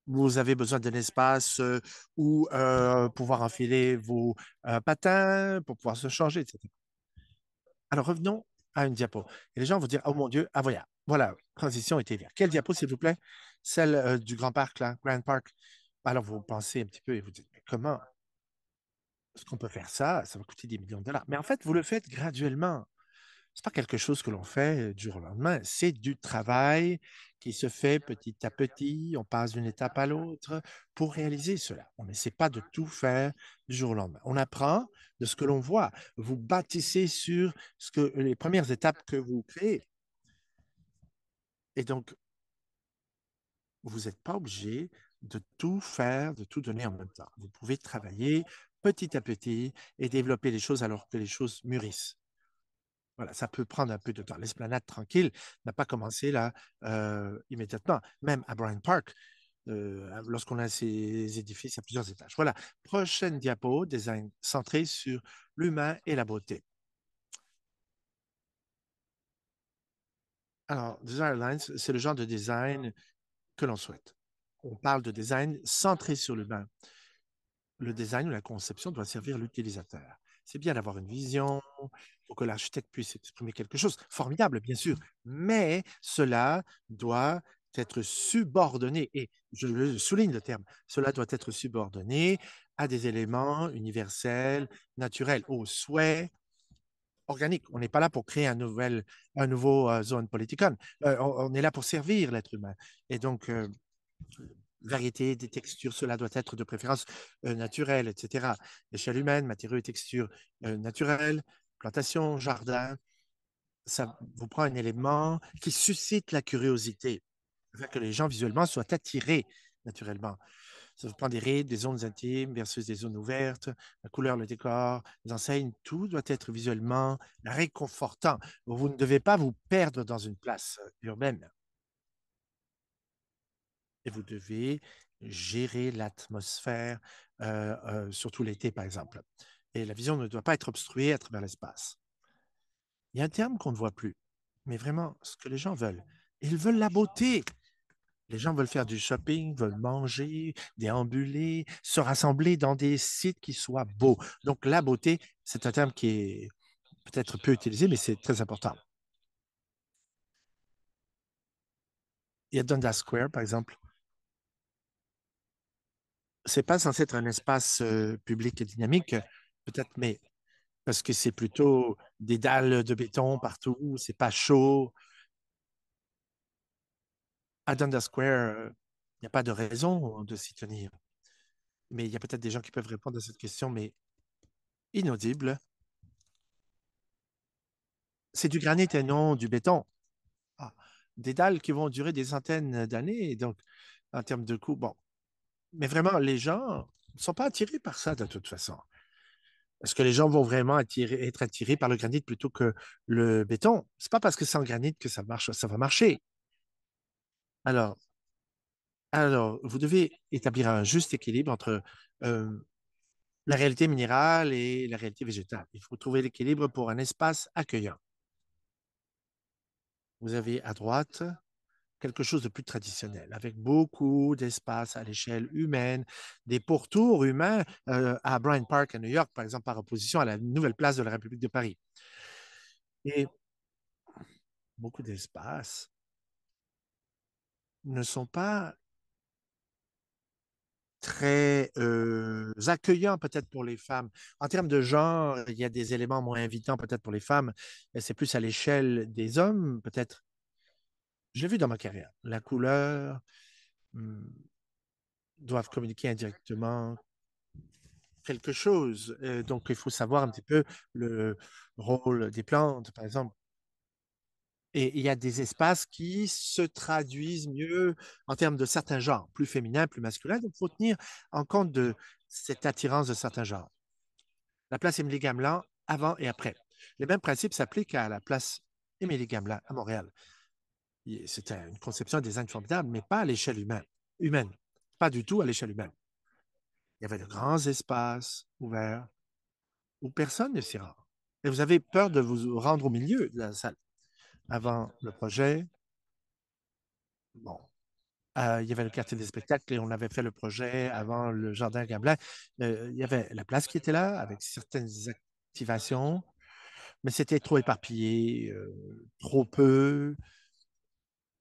Vous avez besoin d'un espace où pouvoir enfiler vos patins pour pouvoir se changer, etc. Alors revenons à une diapo. Et les gens vont dire, oh mon Dieu, ah voilà, voilà, transition était vers. Quelle diapo, s'il vous plaît? Celle du Grand Parc, là, Grand Park. Alors vous pensez un petit peu et vous dites, mais comment est-ce qu'on peut faire ça? Ça va coûter des millions de dollars. Mais en fait, vous le faites graduellement. C'est pas quelque chose que l'on fait du jour au lendemain. C'est du travail qui se fait petit à petit. On passe d'une étape à l'autre pour réaliser cela. On n'essaie pas de tout faire du jour au lendemain. On apprend de ce que l'on voit. Vous bâtissez sur ce que les premières étapes que vous créez. Et donc, vous n'êtes pas obligé de tout faire, de tout donner en même temps. Vous pouvez travailler petit à petit et développer les choses alors que les choses mûrissent. Voilà, ça peut prendre un peu de temps. L'esplanade tranquille n'a pas commencé là immédiatement. Même à Bryant Park, lorsqu'on a ces édifices à plusieurs étages. Voilà. Prochaine diapo, design centré sur l'humain et la beauté. Alors, Design Lines, c'est le genre de design que l'on souhaite. On parle de design centré sur l'humain. Le design ou la conception doit servir l'utilisateur. C'est bien d'avoir une vision pour que l'architecte puisse exprimer quelque chose. Formidable, bien sûr, mais cela doit être subordonné, et je le souligne le terme, cela doit être subordonné à des éléments universels, naturels, aux souhaits organiques. On n'est pas là pour créer un nouveau zone politicon. On est là pour servir l'être humain. Et donc, variété des textures, cela doit être de préférence naturelle, etc. Échelle humaine, matériaux et textures naturelles, plantation, jardin, ça vous prend un élément qui suscite la curiosité, afin que les gens visuellement soient attirés naturellement. Ça vous prend des rides, des zones intimes versus des zones ouvertes, la couleur, le décor, les enseignes, tout doit être visuellement réconfortant. Vous ne devez pas vous perdre dans une place urbaine et vous devez gérer l'atmosphère, surtout l'été, par exemple. Et la vision ne doit pas être obstruée à travers l'espace. Il y a un terme qu'on ne voit plus, mais vraiment, ce que les gens veulent, ils veulent la beauté. Les gens veulent faire du shopping, veulent manger, déambuler, se rassembler dans des sites qui soient beaux. Donc, la beauté, c'est un terme qui est peut-être peu utilisé, mais c'est très important. Il y a Dundas Square, par exemple. C'est pas censé être un espace public et dynamique, peut-être, mais parce que c'est plutôt des dalles de béton partout, c'est pas chaud. À Dundas Square, il n'y a pas de raison de s'y tenir. Mais il y a peut-être des gens qui peuvent répondre à cette question, mais inaudible. C'est du granit et non du béton. Ah, des dalles qui vont durer des centaines d'années, donc en termes de coût, bon. Mais vraiment, les gens ne sont pas attirés par ça de toute façon. Est-ce que les gens vont vraiment être attirés par le granit plutôt que le béton? C'est pas parce que c'est en granit que ça marche, ça va marcher. Alors, vous devez établir un juste équilibre entre euh, la réalité minérale et la réalité végétale. Il faut trouver l'équilibre pour un espace accueillant. Vous avez à droite quelque chose de plus traditionnel, avec beaucoup d'espace à l'échelle humaine, des pourtours humains à Bryant Park à New York, par exemple, par opposition à la nouvelle place de la République de Paris. Et beaucoup d'espaces ne sont pas très accueillants peut-être pour les femmes. En termes de genre, il y a des éléments moins invitants peut-être pour les femmes, mais c'est plus à l'échelle des hommes peut-être. Je l'ai vu dans ma carrière. La couleur hmm, doivent communiquer indirectement quelque chose. Donc, il faut savoir un petit peu le rôle des plantes, par exemple. Et il y a des espaces qui se traduisent mieux en termes de certains genres, plus féminins, plus masculins. Donc, il faut tenir en compte de cette attirance de certains genres. La place Émilie Gamelin, avant et après. Les mêmes principes s'appliquent à la place Émilie Gamelin à Montréal. C'était une conception de design formidable, mais pas à l'échelle humaine. Pas du tout à l'échelle humaine. Il y avait de grands espaces ouverts où personne ne s'y rend. Et vous avez peur de vous rendre au milieu de la salle avant le projet. Bon, Il y avait le quartier des spectacles et on avait fait le projet avant le jardin Gamelin. Il y avait la place qui était là avec certaines activations, mais c'était trop éparpillé, trop peu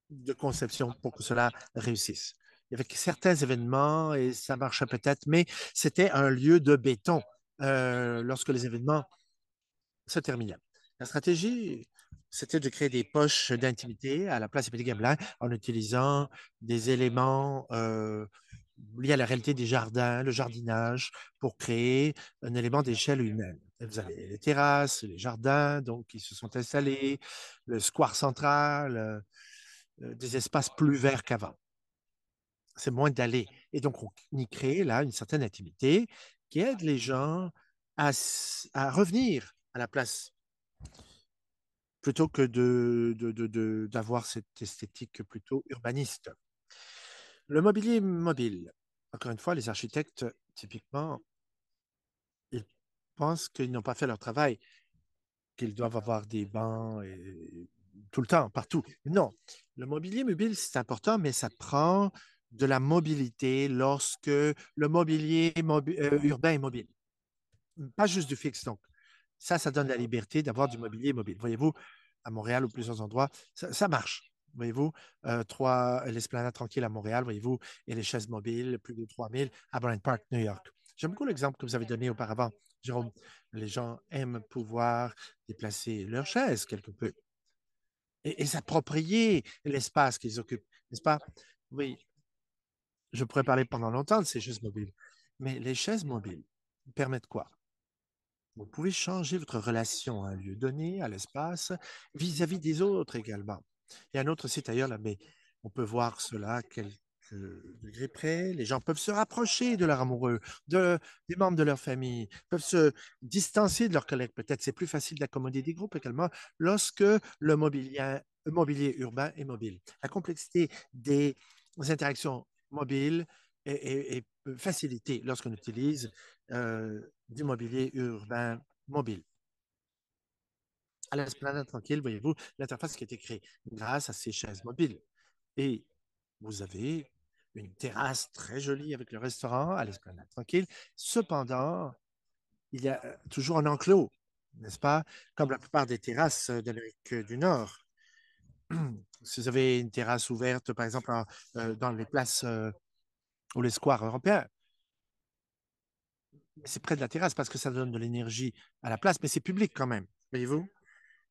de conception pour que cela réussisse. Il y avait certains événements et ça marchait peut-être, mais c'était un lieu de béton lorsque les événements se terminaient. La stratégie, c'était de créer des poches d'intimité à la place des Gamelin en utilisant des éléments liés à la réalité des jardins, le jardinage, pour créer un élément d'échelle humaine. Vous avez les terrasses, les jardins, donc qui se sont installés, le square central, des espaces plus verts qu'avant. C'est moins d'aller. Et donc, on y crée là une certaine intimité qui aide les gens à revenir à la place plutôt que d'avoir cette esthétique plutôt urbaniste. Le mobilier mobile. Encore une fois, les architectes, typiquement, ils pensent qu'ils n'ont pas fait leur travail, qu'ils doivent avoir des bancs tout le temps, partout. Non, le mobilier mobile, c'est important, mais ça prend de la mobilité lorsque le mobilier urbain est mobile, pas juste du fixe. Donc, ça donne la liberté d'avoir du mobilier mobile. Voyez-vous, à Montréal ou plusieurs endroits, ça marche. Voyez-vous, l'esplanade tranquille à Montréal, voyez-vous, et les chaises mobiles, plus de 3000 à Bryant Park, New York. J'aime beaucoup l'exemple que vous avez donné auparavant, Jérôme. Les gens aiment pouvoir déplacer leurs chaises quelque peu et s'approprier l'espace qu'ils occupent, n'est-ce pas? Oui, je pourrais parler pendant longtemps de ces chaises mobiles, mais les chaises mobiles permettent quoi? Vous pouvez changer votre relation à un lieu donné, à l'espace, vis-à-vis des autres également. Il y a un autre site ailleurs, là, mais on peut voir cela à quelques degrés près. Les gens peuvent se rapprocher de leur amoureux, des membres de leur famille, peuvent se distancer de leurs collègues. Peut-être c'est plus facile d'accommoder des groupes également lorsque le mobilier urbain est mobile. La complexité des interactions mobiles est facilitée lorsqu'on utilise du mobilier urbain mobile. À l'Esplanade Tranquille, voyez-vous, l'interface qui a été créée grâce à ces chaises mobiles. Et vous avez une terrasse très jolie avec le restaurant à l'Esplanade Tranquille. Cependant, il y a toujours un enclos, n'est-ce pas? Comme la plupart des terrasses d'Amérique du Nord. Si vous avez une terrasse ouverte, par exemple, dans les places ou les squares européens, c'est près de la terrasse parce que ça donne de l'énergie à la place, mais c'est public quand même, voyez-vous?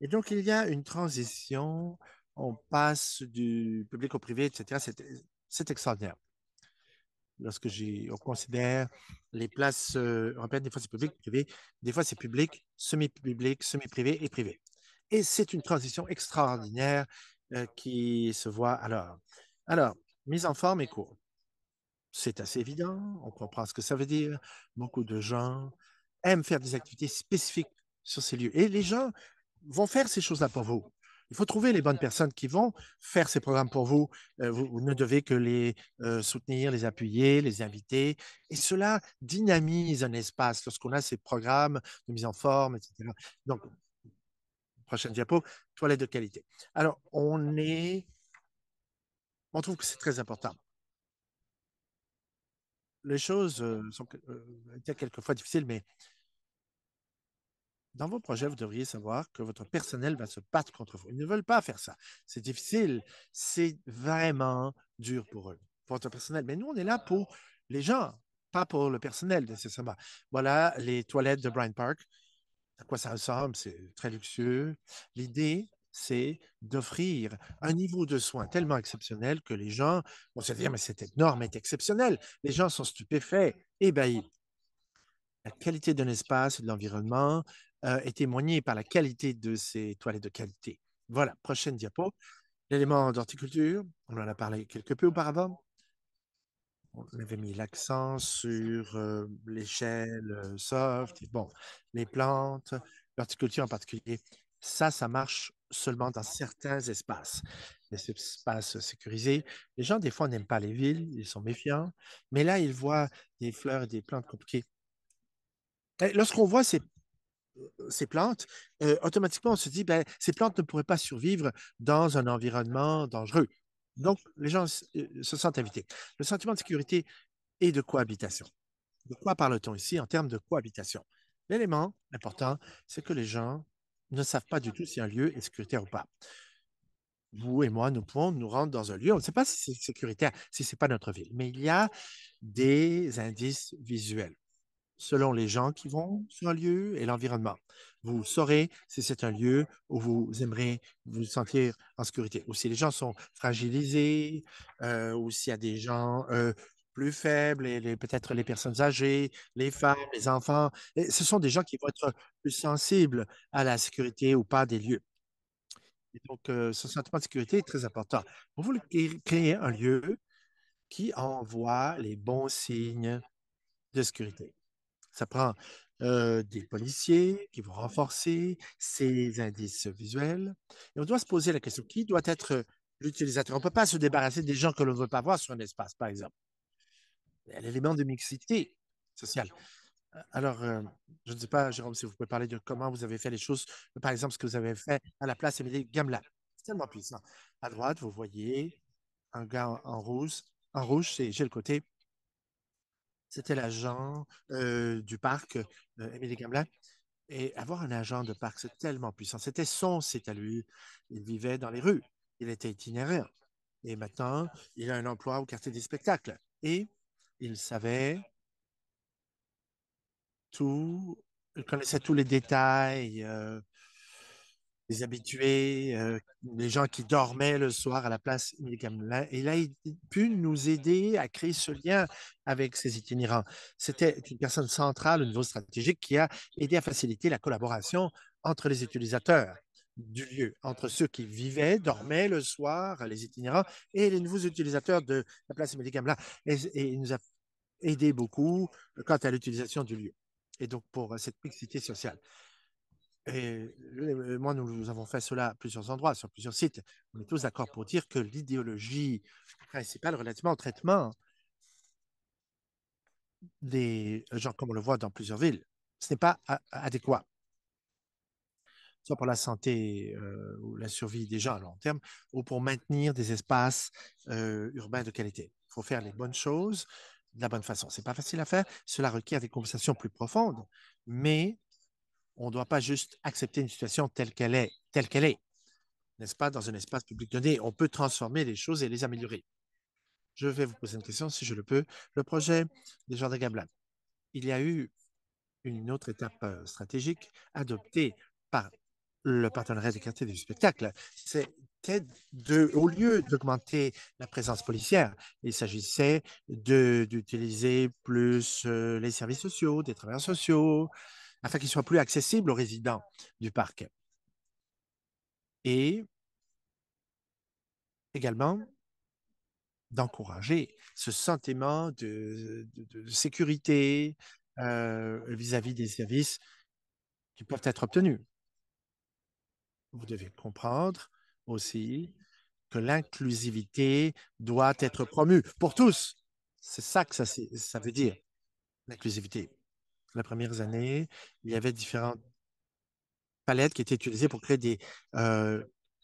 Et donc, il y a une transition, on passe du public au privé, etc. C'est extraordinaire. On considère les places européennes, des fois c'est public, privé, des fois c'est public, semi-privé et privé. Et c'est une transition extraordinaire qui se voit alors. Alors, mise en forme et cours. C'est assez évident, on comprend ce que ça veut dire. Beaucoup de gens aiment faire des activités spécifiques sur ces lieux. Et les gens vont faire ces choses-là pour vous. Il faut trouver les bonnes personnes qui vont faire ces programmes pour vous. Vous ne devez que les soutenir, les appuyer, les inviter. Et cela dynamise un espace lorsqu'on a ces programmes de mise en forme, etc. Donc, prochaine diapo, toilettes de qualité. Alors, on trouve que c'est très important. Les choses sont quelquefois difficiles, mais dans vos projets, vous devriez savoir que votre personnel va se battre contre vous. Ils ne veulent pas faire ça. C'est difficile. C'est vraiment dur pour eux, pour votre personnel. Mais nous, on est là pour les gens, pas pour le personnel nécessairement. Voilà les toilettes de Bryant Park. À quoi ça ressemble? C'est très luxueux. L'idée, c'est d'offrir un niveau de soins tellement exceptionnel que les gens vont se dire, mais c'est énorme, c'est exceptionnel. Les gens sont stupéfaits, ébahis. La qualité d'un espace et de l'environnement est témoignée par la qualité de ces toilettes de qualité. Voilà, prochaine diapo. L'élément d'horticulture, on en a parlé quelque peu auparavant. On avait mis l'accent sur l'échelle soft, bon, les plantes, l'horticulture en particulier. Ça marche seulement dans certains espaces. Les espaces sécurisés. Les gens, des fois, n'aiment pas les villes, ils sont méfiants, mais là, ils voient des fleurs et des plantes compliquées. Lorsqu'on voit ces plantes, automatiquement, on se dit, ben, ces plantes ne pourraient pas survivre dans un environnement dangereux. Donc, les gens se sentent invités. Le sentiment de sécurité et de cohabitation. De quoi parle-t-on ici en termes de cohabitation? L'élément important, c'est que les gens ne savent pas du tout si un lieu est sécuritaire ou pas. Vous et moi, nous pouvons nous rendre dans un lieu, on ne sait pas si c'est sécuritaire, si ce n'est pas notre ville, mais il y a des indices visuels selon les gens qui vont sur un lieu et l'environnement. Vous saurez si c'est un lieu où vous aimeriez vous sentir en sécurité, ou si les gens sont fragilisés, ou s'il y a des gens plus faibles, et peut-être les personnes âgées, les femmes, les enfants. Et ce sont des gens qui vont être plus sensibles à la sécurité ou pas des lieux. Et donc, ce sentiment de sécurité est très important. Vous voulez créer un lieu qui envoie les bons signes de sécurité. Ça prend des policiers qui vont renforcer ces indices visuels. Et on doit se poser la question, qui doit être l'utilisateur? On ne peut pas se débarrasser des gens que l'on ne veut pas voir sur un espace, par exemple. Il y a l'élément de mixité sociale. Alors, je ne sais pas, Jérôme, si vous pouvez parler de comment vous avez fait les choses. Par exemple, ce que vous avez fait à la place Émilie Gamelin. C'est tellement puissant. À droite, vous voyez un gars en rouge. En rouge, c'est Gilles Côté. C'était l'agent du parc, Émilie Gamelin. Et avoir un agent de parc, c'est tellement puissant. C'était son site à lui. Il vivait dans les rues. Il était itinéraire. Et maintenant, il a un emploi au quartier des spectacles. Et il savait tout, il connaissait tous les détails, les habitués, les gens qui dormaient le soir à la place Gamelin. Et là, il a pu nous aider à créer ce lien avec ces itinérants. C'était une personne centrale au niveau stratégique qui a aidé à faciliter la collaboration entre les utilisateurs du lieu, entre ceux qui vivaient, dormaient le soir, les itinérants, et les nouveaux utilisateurs de la place Gamelin. Et il nous a aidé beaucoup quant à l'utilisation du lieu. Et donc, pour cette mixité sociale. Et moi, nous avons fait cela à plusieurs endroits, sur plusieurs sites. On est tous d'accord pour dire que l'idéologie principale relativement au traitement des gens, comme on le voit dans plusieurs villes, ce n'est pas adéquat, soit pour la santé ou la survie des gens à long terme, ou pour maintenir des espaces urbains de qualité. Il faut faire les bonnes choses de la bonne façon. Ce n'est pas facile à faire. Cela requiert des conversations plus profondes, mais on ne doit pas juste accepter une situation telle qu'elle est, n'est-ce pas, dans un espace public donné. On peut transformer les choses et les améliorer. Je vais vous poser une question, si je le peux. Le projet des Jardins Gabelin, il y a eu une autre étape stratégique adoptée par le partenariat des quartiers du spectacle. C'était au lieu d'augmenter la présence policière, il s'agissait d'utiliser plus les services sociaux, des travailleurs sociaux, afin qu'ils soient plus accessibles aux résidents du parc. Et également d'encourager ce sentiment de sécurité vis-à-vis des services qui peuvent être obtenus. Vous devez comprendre aussi que l'inclusivité doit être promue pour tous. C'est ça que ça veut dire, l'inclusivité. Les premières années, il y avait différentes palettes qui étaient utilisées pour créer des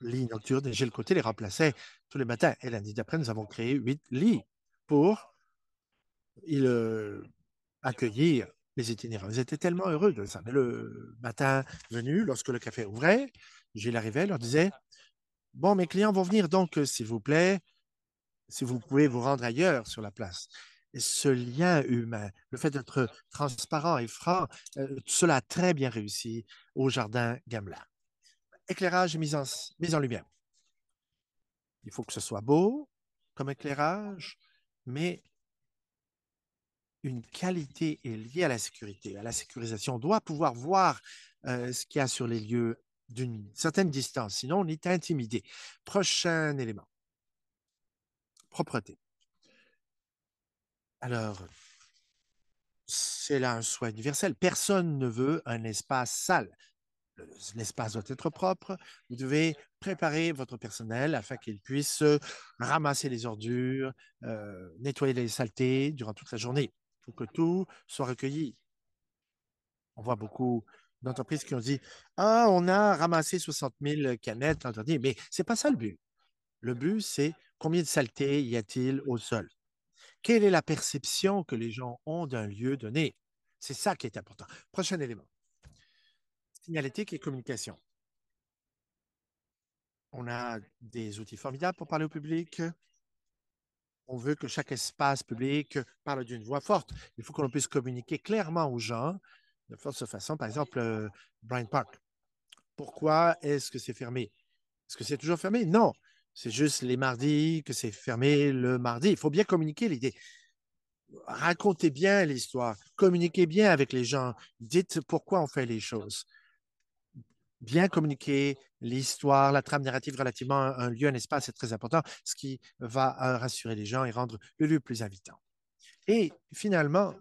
lits nocturnes et Gilles Côté les remplaçait tous les matins. Et l'année d'après, nous avons créé 8 lits pour accueillir les itinérants. Ils étaient tellement heureux de ça. Mais le matin venu, lorsque le café ouvrait, Gilles arrivait, leur disait, bon, mes clients vont venir, donc, s'il vous plaît, si vous pouvez vous rendre ailleurs sur la place. Et ce lien humain, le fait d'être transparent et franc, tout cela a très bien réussi au jardin Gamelin. Éclairage et mise en lumière. Il faut que ce soit beau comme éclairage, mais une qualité est liée à la sécurité, à la sécurisation. On doit pouvoir voir ce qu'il y a sur les lieux d'une certaine distance, sinon on est intimidé. Prochain élément, propreté. Alors, c'est là un souhait universel. Personne ne veut un espace sale. L'espace doit être propre. Vous devez préparer votre personnel afin qu'il puisse ramasser les ordures, nettoyer les saletés durant toute la journée. Il faut que tout soit recueilli. On voit beaucoup d'entreprises qui ont dit, ah, on a ramassé 60 000 canettes l'an dernier, mais ce n'est pas ça le but. Le but, c'est Combien de saleté y a-t-il au sol? Quelle est la perception que les gens ont d'un lieu donné? C'est ça qui est important. Prochain élément, signalétique et communication. On a des outils formidables pour parler au public. On veut que chaque espace public parle d'une voix forte. Il faut que l'on puisse communiquer clairement aux gens de forte façon. Par exemple, Bryant Park. Pourquoi est-ce que c'est fermé? Est-ce que c'est toujours fermé? Non. C'est juste les mardis que c'est fermé le mardi. Il faut bien communiquer l'idée. Racontez bien l'histoire. Communiquez bien avec les gens. Dites pourquoi on fait les choses. Bien communiquer l'histoire, la trame narrative relativement à un lieu, un espace, c'est très important, ce qui va rassurer les gens et rendre le lieu plus invitant. Et finalement,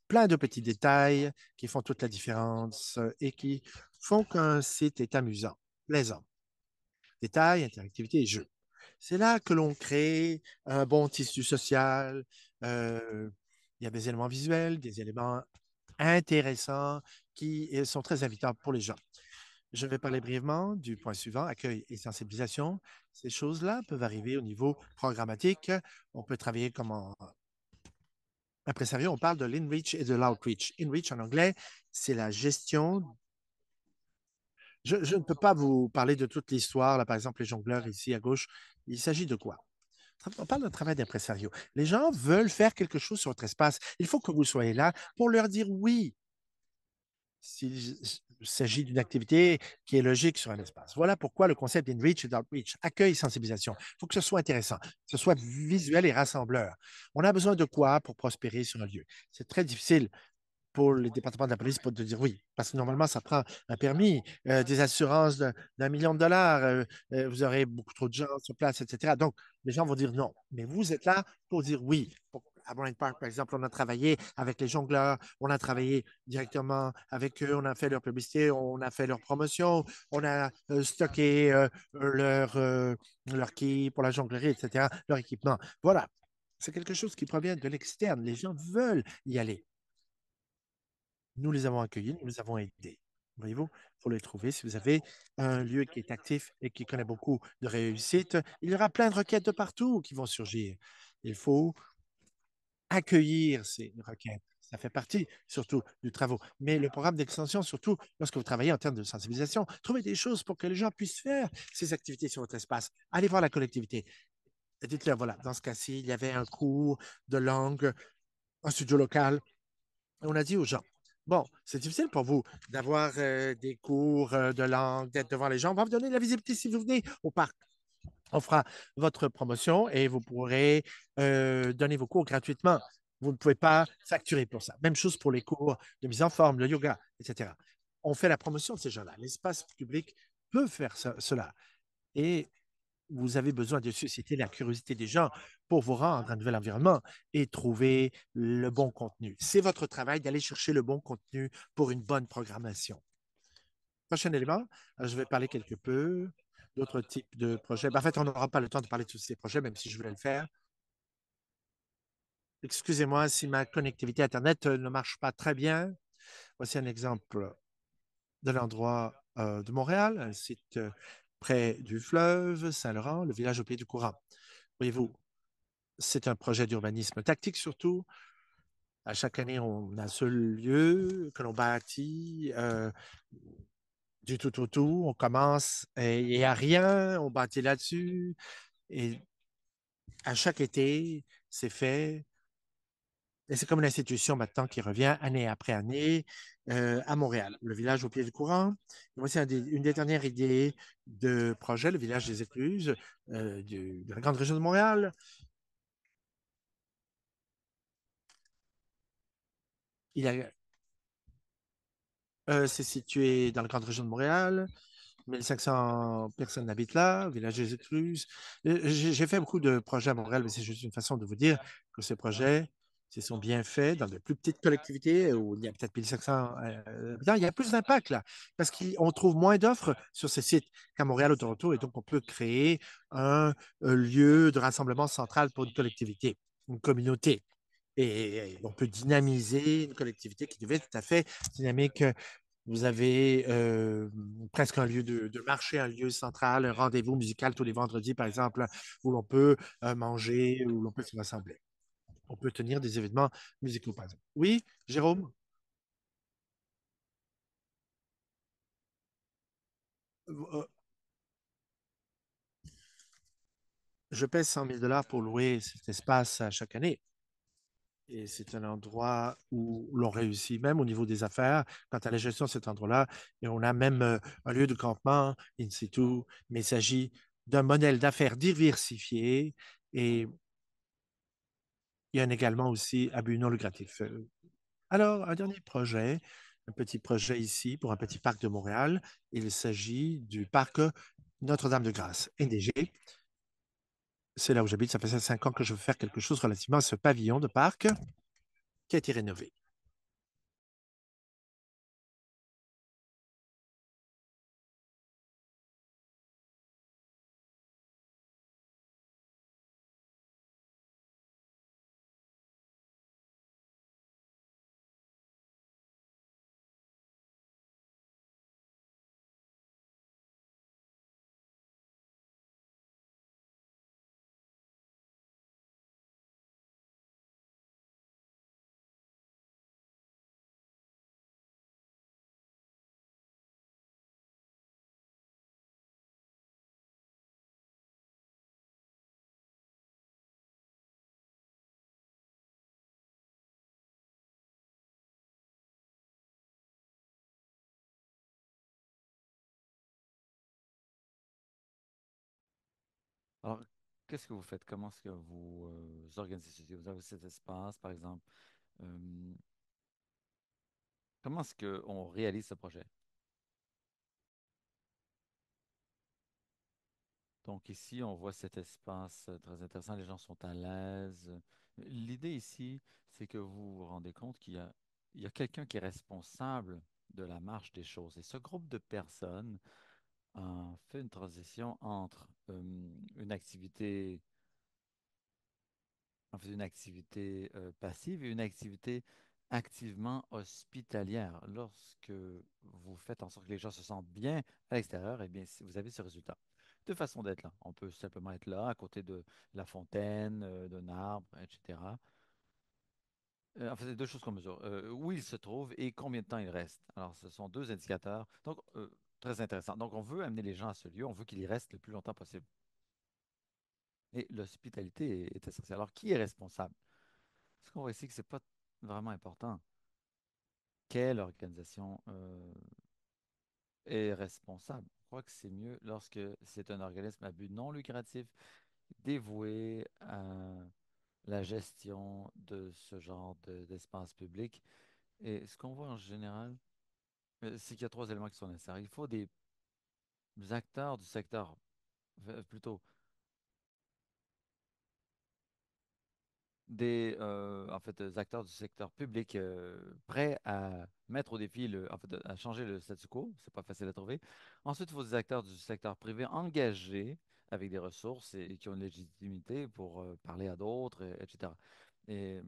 plein de petits détails qui font toute la différence et qui font qu'un site est amusant, plaisant. Détails, interactivité et jeux. C'est là que l'on crée un bon tissu social. Il y a des éléments visuels, des éléments intéressants qui sont très invitants pour les gens. Je vais parler brièvement du point suivant, accueil et sensibilisation. Ces choses-là peuvent arriver au niveau programmatique. On peut travailler comme en impresario. On parle de l'inreach et de l'outreach. Inreach en anglais, c'est la gestion. Je ne peux pas vous parler de toute l'histoire, là, par exemple, les jongleurs ici à gauche. Il s'agit de quoi? On parle d'un travail d'impresario. Les gens veulent faire quelque chose sur votre espace. Il faut que vous soyez là pour leur dire oui s'il s'agit d'une activité qui est logique sur un espace. Voilà pourquoi le concept d'in-reach et d'out-reach, accueil, sensibilisation. Il faut que ce soit intéressant, que ce soit visuel et rassembleur. On a besoin de quoi pour prospérer sur un lieu? C'est très difficile pour les départements de la police pour te dire oui, parce que normalement, ça prend un permis, des assurances d'1 million de dollars, vous aurez beaucoup trop de gens sur place, etc. Donc, les gens vont dire non. Mais vous êtes là pour dire oui. À Bryant Park, par exemple, on a travaillé avec les jongleurs, on a travaillé directement avec eux, on a fait leur publicité, on a fait leur promotion, on a stocké leur quai pour la jonglerie, etc., leur équipement. Voilà. C'est quelque chose qui provient de l'externe. Les gens veulent y aller. Nous les avons accueillis, nous les avons aidés. Voyez-vous, il faut les trouver. Si vous avez un lieu qui est actif et qui connaît beaucoup de réussite, il y aura plein de requêtes de partout qui vont surgir. Il faut accueillir ces requêtes. Ça fait partie surtout du travail. Mais le programme d'extension, surtout lorsque vous travaillez en termes de sensibilisation, trouvez des choses pour que les gens puissent faire ces activités sur votre espace. Allez voir la collectivité. Dites-leur, voilà, dans ce cas-ci, il y avait un cours de langue, un studio local. On a dit aux gens, bon, c'est difficile pour vous d'avoir des cours de langue, d'être devant les gens. On va vous donner la visibilité si vous venez au parc. On fera votre promotion et vous pourrez donner vos cours gratuitement. Vous ne pouvez pas facturer pour ça. Même chose pour les cours de mise en forme, le yoga, etc. On fait la promotion de ces gens-là. L'espace public peut faire cela. Et vous avez besoin de susciter la curiosité des gens pour vous rendre à un nouvel environnement et trouver le bon contenu. C'est votre travail d'aller chercher le bon contenu pour une bonne programmation. Prochain élément, je vais parler quelque peu d'autres types de projets. En fait, on n'aura pas le temps de parler de tous ces projets, même si je voulais le faire. Excusez-moi si ma connectivité Internet ne marche pas très bien. Voici un exemple de l'endroit de Montréal, un site près du fleuve Saint-Laurent, le village au pied du courant. Voyez-vous, c'est un projet d'urbanisme tactique surtout. À chaque année, on a ce lieu que l'on bâtit du tout au tout. On commence et il n'y a rien, on bâtit là-dessus. Et à chaque été, c'est fait. Et c'est comme une institution maintenant qui revient année après année à Montréal, le village au pied du courant. Et voici une des dernières idées de projet, le village des Écluses de la grande région de Montréal. Il a c'est situé dans la grande région de Montréal. 1500 personnes habitent là, village des Écluses. J'ai fait beaucoup de projets à Montréal, mais c'est juste une façon de vous dire que ces projets, s'ils sont bien faits dans de plus petites collectivités où il y a peut-être 1500 habitants, il y a plus d'impact là, parce qu'on trouve moins d'offres sur ces sites qu'à Montréal ou Toronto, et donc on peut créer un lieu de rassemblement central pour une collectivité, une communauté. Et on peut dynamiser une collectivité qui devait être tout à fait dynamique Vous avez presque un lieu de marché, un lieu central, un rendez-vous musical tous les vendredis, par exemple, où l'on peut manger, où l'on peut se rassembler. On peut tenir des événements musicaux, par exemple. Oui, Jérôme, euh, je paie 100 000 $ pour louer cet espace à chaque année. Et c'est un endroit où l'on réussit, même au niveau des affaires, quant à la gestion de cet endroit-là. Et on a même un lieu de campement in situ, mais il s'agit d'un modèle d'affaires diversifié et il y a également aussi à but non lucratif. Alors, un dernier projet, un petit projet ici pour un petit parc de Montréal. Il s'agit du parc Notre-Dame-de-Grâce, NDG. C'est là où j'habite. Ça fait 5 ans que je veux faire quelque chose relativement à ce pavillon de parc qui a été rénové. Alors, qu'est-ce que vous faites? Comment est-ce que vous organisez ceci? Vous avez cet espace, par exemple. euh, Comment est-ce qu'on réalise ce projet? Donc ici, on voit cet espace très intéressant. Les gens sont à l'aise. L'idée ici, c'est que vous vous rendez compte il y a quelqu'un qui est responsable de la marche des choses. Et ce groupe de personnes fait une transition entre une activité une activité passive et une activité activement hospitalière. Lorsque vous faites en sorte que les gens se sentent bien à l'extérieur, eh bien, vous avez ce résultat. Deux façons d'être là. On peut simplement être là, à côté de la fontaine, d'un arbre, etc. En fait, c'est deux choses qu'on mesure. Où il se trouve et combien de temps il reste. Alors, ce sont deux indicateurs. Donc, très intéressant. Donc, on veut amener les gens à ce lieu, on veut qu'ils y restent le plus longtemps possible. Et l'hospitalité est essentielle. Alors, qui est responsable? Ce qu'on voit ici, que c'est pas vraiment important. Quelle organisation est responsable? Je crois que c'est mieux lorsque c'est un organisme à but non lucratif dévoué à la gestion de ce genre d'espace public. Et ce qu'on voit en général, c'est qu'il y a trois éléments qui sont nécessaires. Il faut des acteurs du secteur, plutôt en fait, des acteurs du secteur public prêts à mettre au défi, en fait, à changer le statu quo. C'est pas facile à trouver. Ensuite, il faut des acteurs du secteur privé engagés avec des ressources et qui ont une légitimité pour parler à d'autres, etc. Et,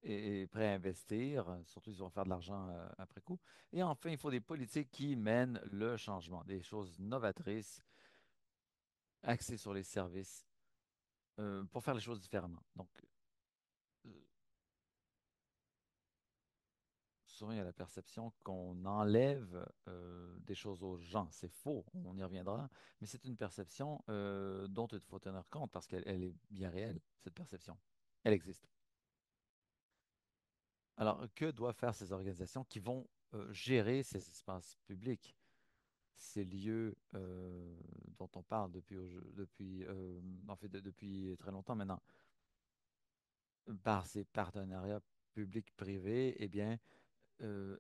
et prêts à investir, surtout ils vont faire de l'argent après coup. Et enfin, il faut des politiques qui mènent le changement, des choses novatrices, axées sur les services, pour faire les choses différemment. Donc, euh, souvent, il y a la perception qu'on enlève des choses aux gens. C'est faux, on y reviendra, mais c'est une perception dont il faut tenir compte parce qu'elle est bien réelle, cette perception. Elle existe. Alors, que doivent faire ces organisations qui vont gérer ces espaces publics, ces lieux dont on parle en fait, depuis très longtemps maintenant, par ces partenariats publics-privés, eh bien,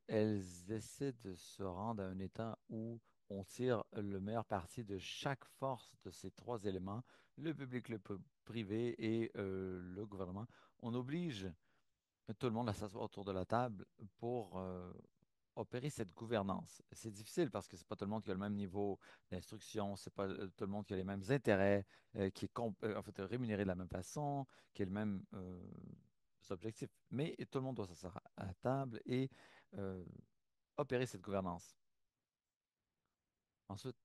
elles essaient de se rendre à un état où on tire le meilleur parti de chaque force de ces trois éléments, le public, le privé et le gouvernement. On oblige tout le monde à s'asseoir autour de la table pour opérer cette gouvernance. C'est difficile parce que c'est pas tout le monde qui a le même niveau d'instruction, c'est pas tout le monde qui a les mêmes intérêts, qui est en fait rémunéré de la même façon, qui a le même objectifs. Mais tout le monde doit s'asseoir à la table et euh, opérer cette gouvernance. Ensuite,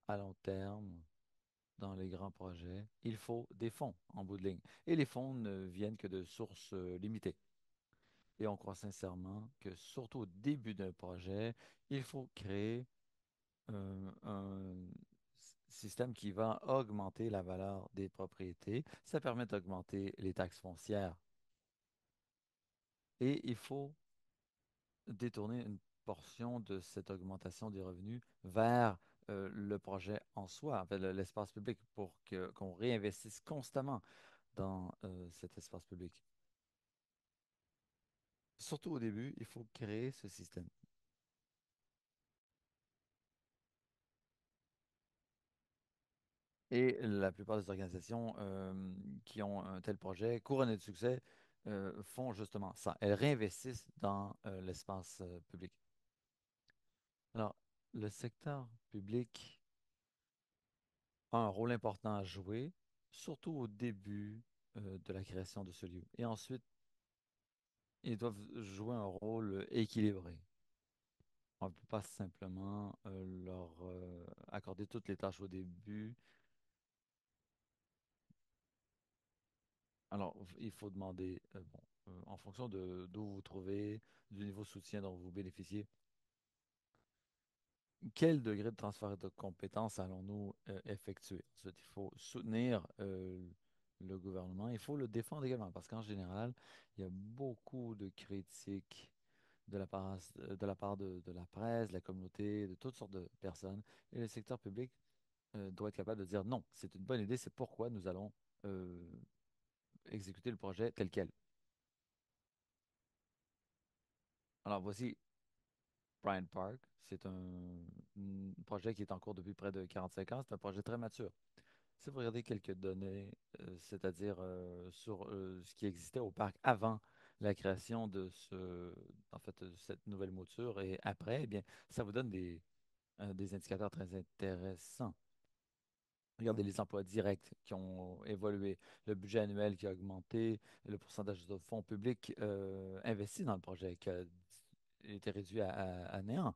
à long terme, dans les grands projets, il faut des fonds en bout de ligne. Et les fonds ne viennent que de sources limitées. Et on croit sincèrement que surtout au début d'un projet, il faut créer un système qui va augmenter la valeur des propriétés. Ça permet d'augmenter les taxes foncières. Et il faut détourner une portion de cette augmentation des revenus vers le projet en soi, vers l'espace public, pour qu'on réinvestisse constamment dans cet espace public. Surtout au début, il faut créer ce système. Et la plupart des organisations qui ont un tel projet, couronné de succès, font justement ça. Elles réinvestissent dans l'espace public. Alors, le secteur public a un rôle important à jouer, surtout au début de la création de ce lieu. Et ensuite, ils doivent jouer un rôle équilibré. On ne peut pas simplement leur accorder toutes les tâches au début. Alors, il faut demander, bon, en fonction de d'où vous vous trouvez, du niveau de soutien dont vous bénéficiez, quel degré de transfert de compétences allons-nous effectuer? Ensuite, il faut soutenir le gouvernement. Il faut le défendre également, parce qu'en général, il y a beaucoup de critiques de la part de la presse, de la communauté, de toutes sortes de personnes. Et le secteur public doit être capable de dire non, c'est une bonne idée, c'est pourquoi nous allons euh, exécuter le projet tel quel. Alors voici Bryant Park. C'est un projet qui est en cours depuis près de 45 ans. C'est un projet très mature. Si vous regardez quelques données, c'est-à-dire sur ce qui existait au parc avant la création en fait, cette nouvelle mouture et après, eh bien, ça vous donne des indicateurs très intéressants. Regardez les emplois directs qui ont évolué, le budget annuel qui a augmenté, le pourcentage de fonds publics investis dans le projet qui a été réduit à néant.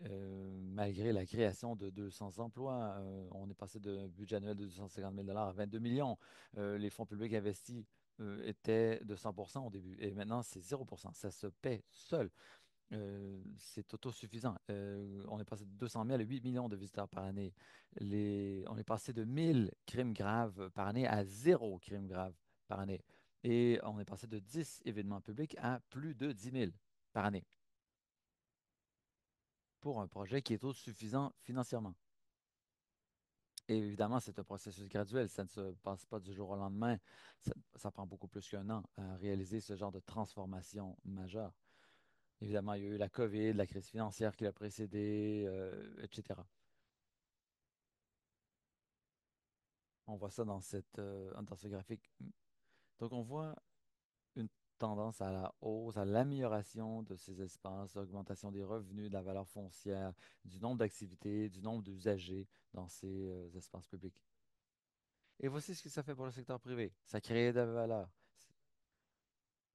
Malgré la création de 200 emplois, on est passé d'un budget annuel de 250 000 à 22 millions. Les fonds publics investis étaient de 100% au début et maintenant c'est 0%. Ça se paie seul. C'est autosuffisant. On est passé de 200 000 à 8 millions de visiteurs par année. On est passé de 1000 crimes graves par année à zéro crime grave par année. Et on est passé de 10 événements publics à plus de 10 000 par année pour un projet qui est autosuffisant financièrement. Et évidemment, c'est un processus graduel. Ça ne se passe pas du jour au lendemain. Ça prend beaucoup plus qu'un an à réaliser ce genre de transformation majeure. Évidemment, il y a eu la COVID, la crise financière qui l'a précédé, etc. On voit ça dans ce graphique. Donc, on voit une tendance à la hausse, à l'amélioration de ces espaces, augmentation des revenus, de la valeur foncière, du nombre d'activités, du nombre d'usagers dans ces espaces publics. Et voici ce que ça fait pour le secteur privé. Ça crée de la valeur.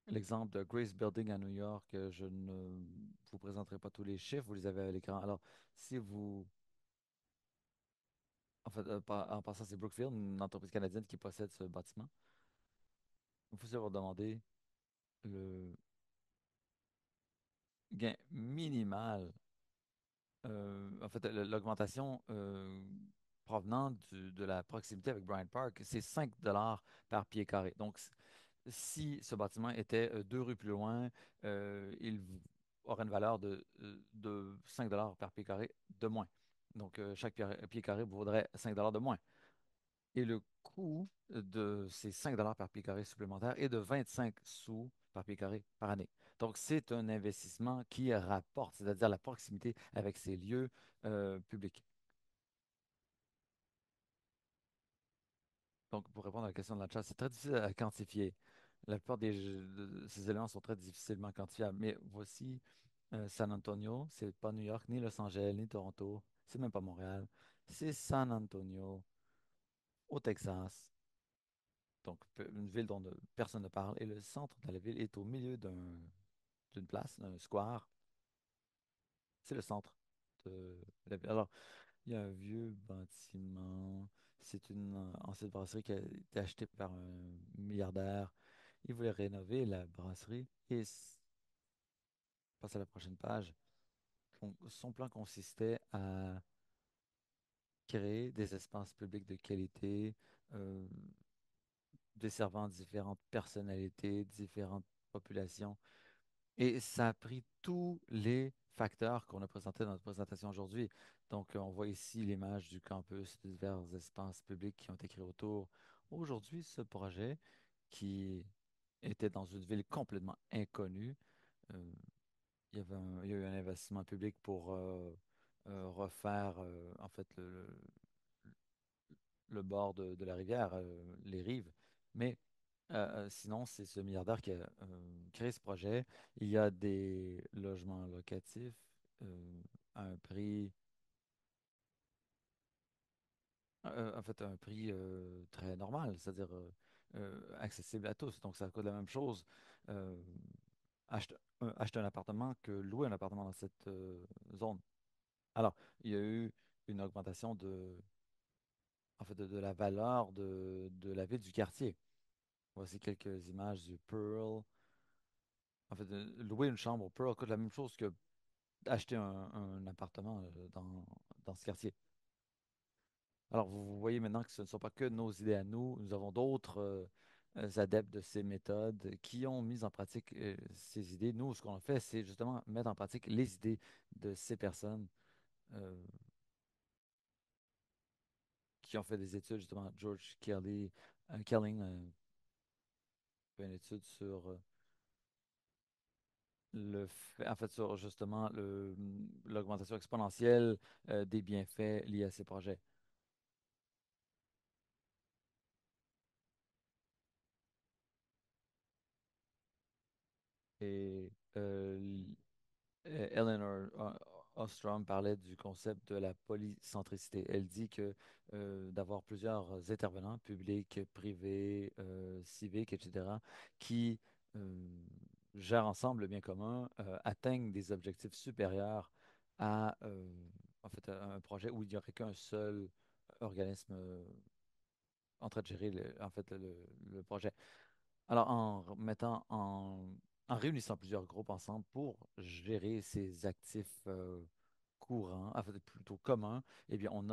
L'exemple de Grace Building à New York, je ne vous présenterai pas tous les chiffres, vous les avez à l'écran. Alors, si vous... En fait, en passant, c'est Brookfield, une entreprise canadienne qui possède ce bâtiment. Vous allez vous demander le gain minimal, en fait, l'augmentation provenant de la proximité avec Bryant Park, c'est 5 par pied carré. Donc, si ce bâtiment était 2 rues plus loin, il aurait une valeur de 5 par pied carré de moins. Donc, chaque pied carré vaudrait 5 de moins. Et le coût de ces 5 par pied carré supplémentaire est de 25 sous par pied carré par année. Donc, c'est un investissement qui rapporte, c'est-à-dire la proximité avec ces lieux publics. Donc, pour répondre à la question de la chat, c'est très difficile à quantifier. La plupart de ces éléments sont très difficilement quantifiables. Mais voici San Antonio, c'est pas New York, ni Los Angeles, ni Toronto, c'est même pas Montréal. C'est San Antonio, au Texas. Donc une ville dont personne ne parle, et le centre de la ville est au milieu d'une place, d'un square. C'est le centre de la ville. Alors, il y a un vieux bâtiment. C'est une ancienne brasserie qui a été achetée par un milliardaire. Il voulait rénover la brasserie et passe à la prochaine page. Son plan consistait à créer des espaces publics de qualité, euh, desservant différentes personnalités, différentes populations. Et ça a pris tous les facteurs qu'on a présentés dans notre présentation aujourd'hui. Donc, on voit ici l'image du campus, des divers espaces publics qui ont été créés autour. Aujourd'hui, ce projet, qui était dans une ville complètement inconnue, euh, il y a eu un investissement public pour refaire en fait le bord de la rivière, les rives. Mais sinon, c'est ce milliardaire qui a créé ce projet. Il y a des logements locatifs à un prix, en fait, un prix très normal, c'est-à-dire accessible à tous. Donc, ça coûte la même chose euh, acheter un appartement que louer un appartement dans cette zone. Alors, il y a eu une augmentation en fait, de la valeur de la ville du quartier. Voici quelques images du Pearl. En fait, louer une chambre au Pearl coûte la même chose que acheter un appartement dans ce quartier. Alors, vous voyez maintenant que ce ne sont pas que nos idées à nous. Nous avons d'autres adeptes de ces méthodes qui ont mis en pratique ces idées. Nous, ce qu'on a fait, c'est justement mettre en pratique les idées de ces personnes euh, qui ont fait des études, justement. George Kelling fait une étude sur en fait, sur justement l'augmentation exponentielle des bienfaits liés à ces projets. Et Eleanor Ostrom parlait du concept de la polycentricité. Elle dit que d'avoir plusieurs intervenants, publics, privés, civiques, etc., qui gèrent ensemble le bien commun, atteignent des objectifs supérieurs à en fait, à un projet où il n'y aurait qu'un seul organisme en train de gérer en fait, le projet. Alors, en réunissant plusieurs groupes ensemble pour gérer ces actifs courants, en fait, plutôt communs, eh bien, on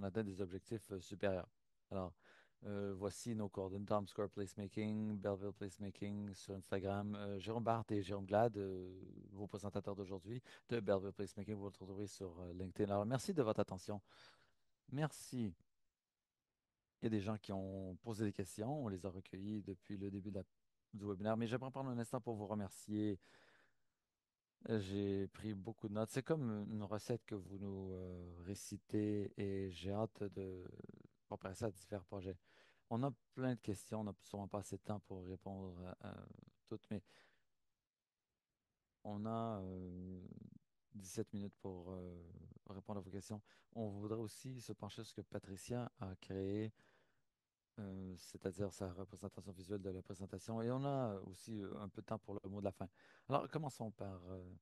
atteint des objectifs supérieurs. Alors, voici nos coordonnées: Tom Square Placemaking, Belleville Placemaking sur Instagram. Jérôme Barthes et Jérôme Glad, vos présentateurs d'aujourd'hui de Belleville Placemaking, vous retrouverez sur LinkedIn. Alors, merci de votre attention. Merci. Il y a des gens qui ont posé des questions, on les a recueillies depuis le début du webinaire, mais j'aimerais prendre un instant pour vous remercier. J'ai pris beaucoup de notes. C'est comme une recette que vous nous récitez et j'ai hâte de comparer ça à différents projets. On a plein de questions, on n'a sûrement pas assez de temps pour répondre à toutes, mais on a 17 minutes pour répondre à vos questions. On voudrait aussi se pencher sur ce que Patricia a créé, c'est-à-dire sa représentation visuelle de la présentation. Et on a aussi un peu de temps pour le mot de la fin. Alors, commençons par euh,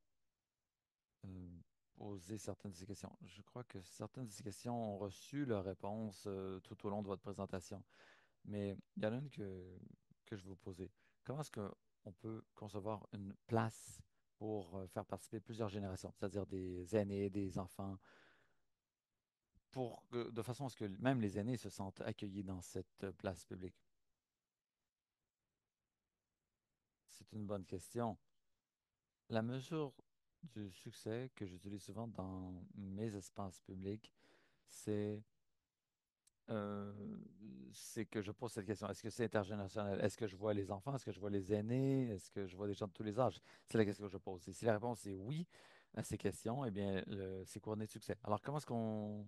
poser certaines de ces questions. Je crois que certaines de ces questions ont reçu leur réponse tout au long de votre présentation. Mais il y en a une que je vais vous poser. Comment est-ce qu'on peut concevoir une place pour faire participer plusieurs générations, c'est-à-dire des aînés, des enfants, de façon à ce que même les aînés se sentent accueillis dans cette place publique? C'est une bonne question. La mesure du succès que j'utilise souvent dans mes espaces publics, c'est euh, c'est que je pose cette question. Est-ce que c'est intergénérationnel? Est-ce que je vois les enfants? Est-ce que je vois les aînés? Est-ce que je vois des gens de tous les âges? C'est la question que je pose. Et si la réponse est oui à ces questions, eh bien, c'est couronné de succès. Alors, comment est-ce qu'on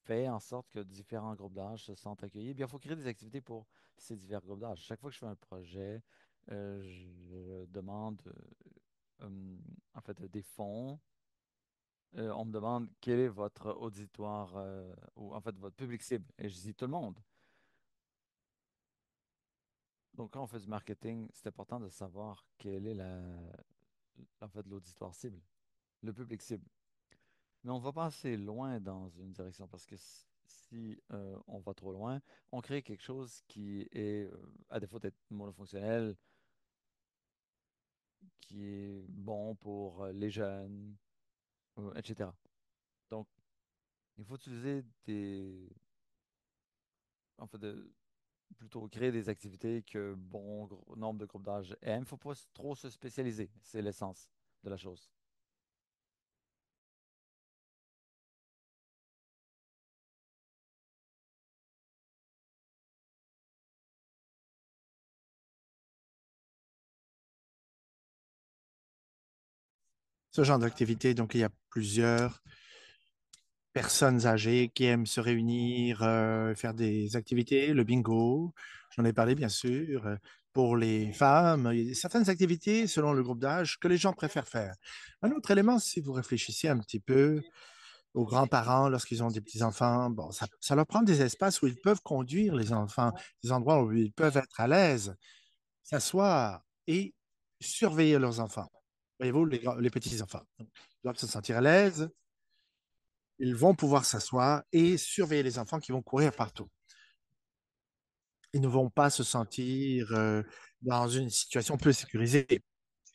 fait en sorte que différents groupes d'âge se sentent accueillis? Eh bien, il faut créer des activités pour ces divers groupes d'âge. Chaque fois que je fais un projet, je demande en fait des fonds on me demande quel est votre auditoire, ou en fait votre public cible. Et je dis tout le monde. Donc, quand on fait du marketing, c'est important de savoir quelle est en fait, l'auditoire cible, le public cible. Mais on va pas assez loin dans une direction parce que si on va trop loin, on crée quelque chose qui est, à défaut d'être monofonctionnel, qui est bon pour les jeunes, etc. Donc, il faut utiliser en fait, plutôt créer des activités que bon nombre de groupes d'âge aiment. Il ne faut pas trop se spécialiser. C'est l'essence de la chose. Ce genre d'activité, donc il y a plusieurs personnes âgées qui aiment se réunir, faire des activités, le bingo, j'en ai parlé bien sûr. Pour les femmes, il y a certaines activités selon le groupe d'âge que les gens préfèrent faire. Un autre élément, si vous réfléchissez un petit peu aux grands-parents lorsqu'ils ont des petits-enfants, bon, ça leur prend des espaces où ils peuvent conduire les enfants, des endroits où ils peuvent être à l'aise, s'asseoir et surveiller leurs enfants. Voyez-vous, les petits-enfants. Ils doivent se sentir à l'aise, ils vont pouvoir s'asseoir et surveiller les enfants qui vont courir partout. Ils ne vont pas se sentir dans une situation peu sécurisée.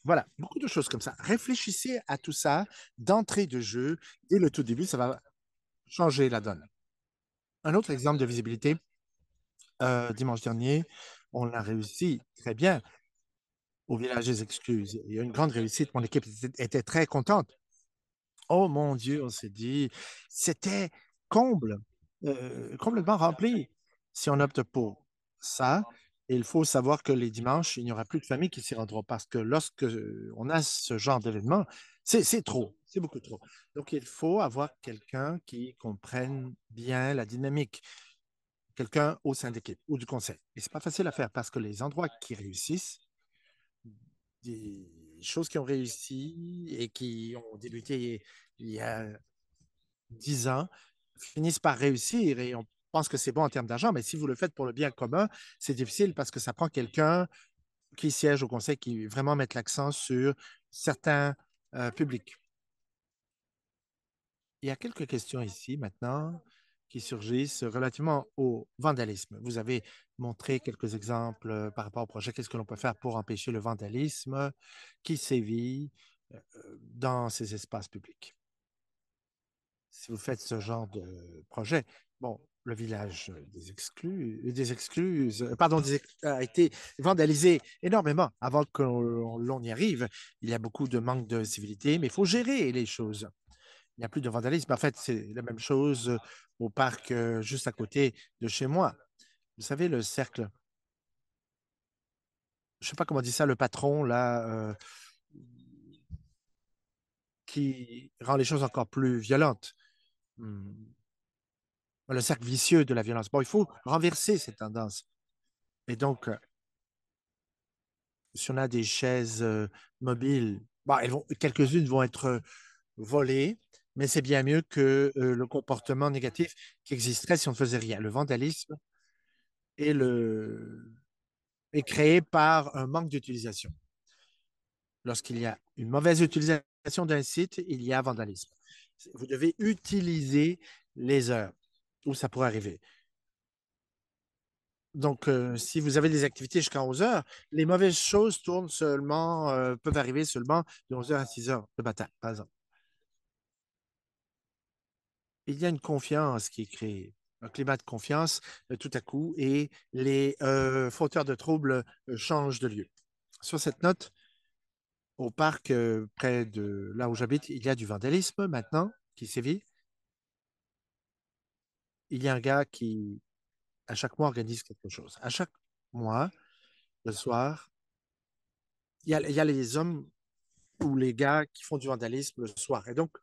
Voilà, beaucoup de choses comme ça. Réfléchissez à tout ça d'entrée de jeu dès le tout début, ça va changer la donne. Un autre exemple de visibilité, dimanche dernier, on a réussi très bien au village des excuses. Il y a une grande réussite. Mon équipe était très contente. Oh mon Dieu, on s'est dit, c'était comble, complètement rempli. Si on opte pour ça, il faut savoir que les dimanches, il n'y aura plus de familles qui s'y rendront parce que lorsque on a ce genre d'événement, c'est trop, c'est beaucoup trop. Donc, il faut avoir quelqu'un qui comprenne bien la dynamique, quelqu'un au sein d'équipe ou du conseil. Et c'est pas facile à faire parce que les endroits qui réussissent, des choses qui ont réussi et qui ont débuté il y a 10 ans finissent par réussir et on pense que c'est bon en termes d'argent, mais si vous le faites pour le bien commun, c'est difficile parce que ça prend quelqu'un qui siège au conseil qui vraiment met l'accent sur certains publics. Il y a quelques questions ici maintenant qui surgissent relativement au vandalisme. Vous avez montré quelques exemples par rapport au projet. Qu'est-ce que l'on peut faire pour empêcher le vandalisme qui sévit dans ces espaces publics? Si vous faites ce genre de projet, bon, le village des excuses, pardon, a été vandalisé énormément avant que l'on y arrive. Il y a beaucoup de manque de civilité, mais il faut gérer les choses. Il n'y a plus de vandalisme. En fait, c'est la même chose au parc juste à côté de chez moi. Vous savez, le cercle, je ne sais pas comment on dit ça, le patron, là, qui rend les choses encore plus violentes. Hmm. Le cercle vicieux de la violence. Bon, il faut renverser cette tendance. Et donc, si on a des chaises mobiles, bon, quelques-unes vont être volées, mais c'est bien mieux que le comportement négatif qui existerait si on ne faisait rien. Le vandalisme est, est créé par un manque d'utilisation. Lorsqu'il y a une mauvaise utilisation d'un site, il y a vandalisme. Vous devez utiliser les heures où ça pourrait arriver. Donc, si vous avez des activités jusqu'à 11 heures, les mauvaises choses tournent seulement, peuvent arriver seulement de 11 heures à 6 heures le matin, par exemple. Il y a une confiance qui est créée, un climat de confiance tout à coup, et les fauteurs de troubles changent de lieu. Sur cette note, au parc près de là où j'habite, il y a du vandalisme maintenant qui sévit. Il y a un gars qui, à chaque mois, organise quelque chose. À chaque mois, le soir, il y a les hommes ou les gars qui font du vandalisme le soir. Et donc,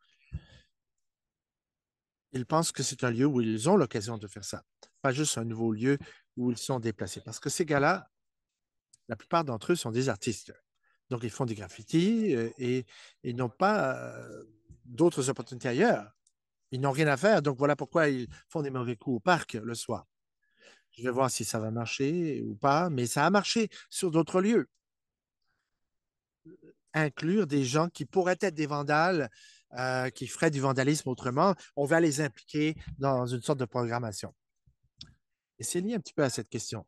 ils pensent que c'est un lieu où ils ont l'occasion de faire ça, pas juste un nouveau lieu où ils sont déplacés. Parce que ces gars-là, la plupart d'entre eux sont des artistes. Donc, ils font des graffitis et ils n'ont pas d'autres opportunités ailleurs. Ils n'ont rien à faire, donc voilà pourquoi ils font des mauvais coups au parc le soir. Je vais voir si ça va marcher ou pas, mais ça a marché sur d'autres lieux. Inclure des gens qui pourraient être des vandales, qui feraient du vandalisme autrement, on va les impliquer dans une sorte de programmation. Et c'est lié un petit peu à cette question.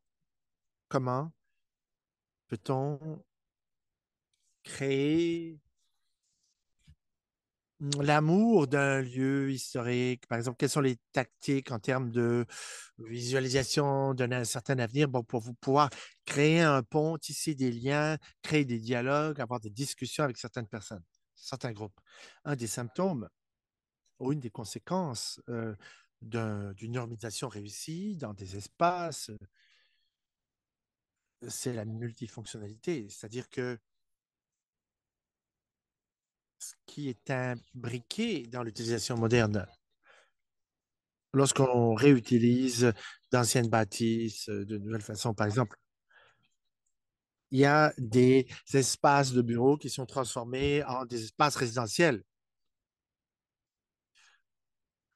Comment peut-on créer l'amour d'un lieu historique? Par exemple, quelles sont les tactiques en termes de visualisation d'un certain avenir bon, pour vous pouvoir créer un pont, tisser des liens, créer des dialogues, avoir des discussions avec certaines personnes, certains groupes? Un des symptômes ou une des conséquences d'une urbanisation réussie dans des espaces, c'est la multifonctionnalité, c'est-à-dire que ce qui est imbriqué dans l'utilisation moderne, lorsqu'on réutilise d'anciennes bâtisses de nouvelles façons, par exemple, il y a des espaces de bureaux qui sont transformés en des espaces résidentiels.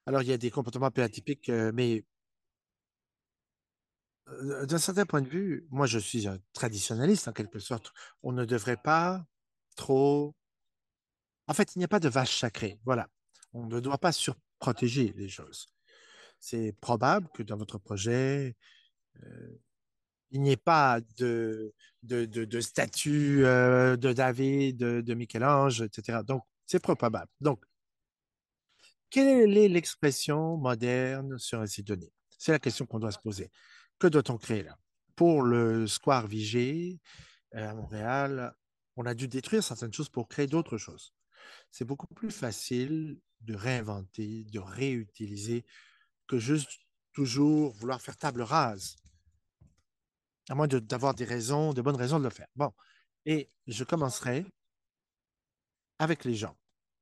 Alors, il y a des comportements un peu atypiques, mais d'un certain point de vue, moi, je suis un traditionnaliste en quelque sorte. On ne devrait pas trop. En fait, il n'y a pas de vache sacrée. Voilà. On ne doit pas surprotéger les choses. C'est probable que dans votre projet, il n'y ait pas de statue de David, de Michel-Ange, etc. Donc, c'est probable. Donc, quelle est l'expression moderne sur un site donné? C'est la question qu'on doit se poser. Que doit-on créer là? Pour le Square Vigée à Montréal, on a dû détruire certaines choses pour créer d'autres choses. C'est beaucoup plus facile de réinventer, de réutiliser que juste toujours vouloir faire table rase, à moins d'avoir des raisons, de bonnes raisons de le faire. Bon, et je commencerai avec les gens.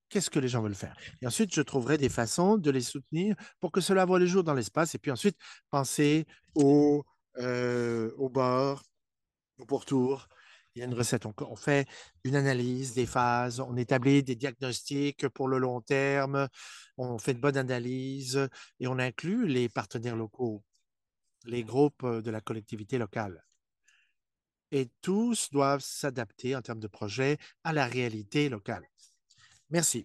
Qu'est-ce que les gens veulent faire? Et ensuite, je trouverai des façons de les soutenir pour que cela voit le jour dans l'espace. Et puis ensuite, penser au bord, au pourtour. Il y a une recette. On fait une analyse des phases, on établit des diagnostics pour le long terme, on fait une bonne analyse et on inclut les partenaires locaux, les groupes de la collectivité locale. Et tous doivent s'adapter en termes de projet à la réalité locale. Merci.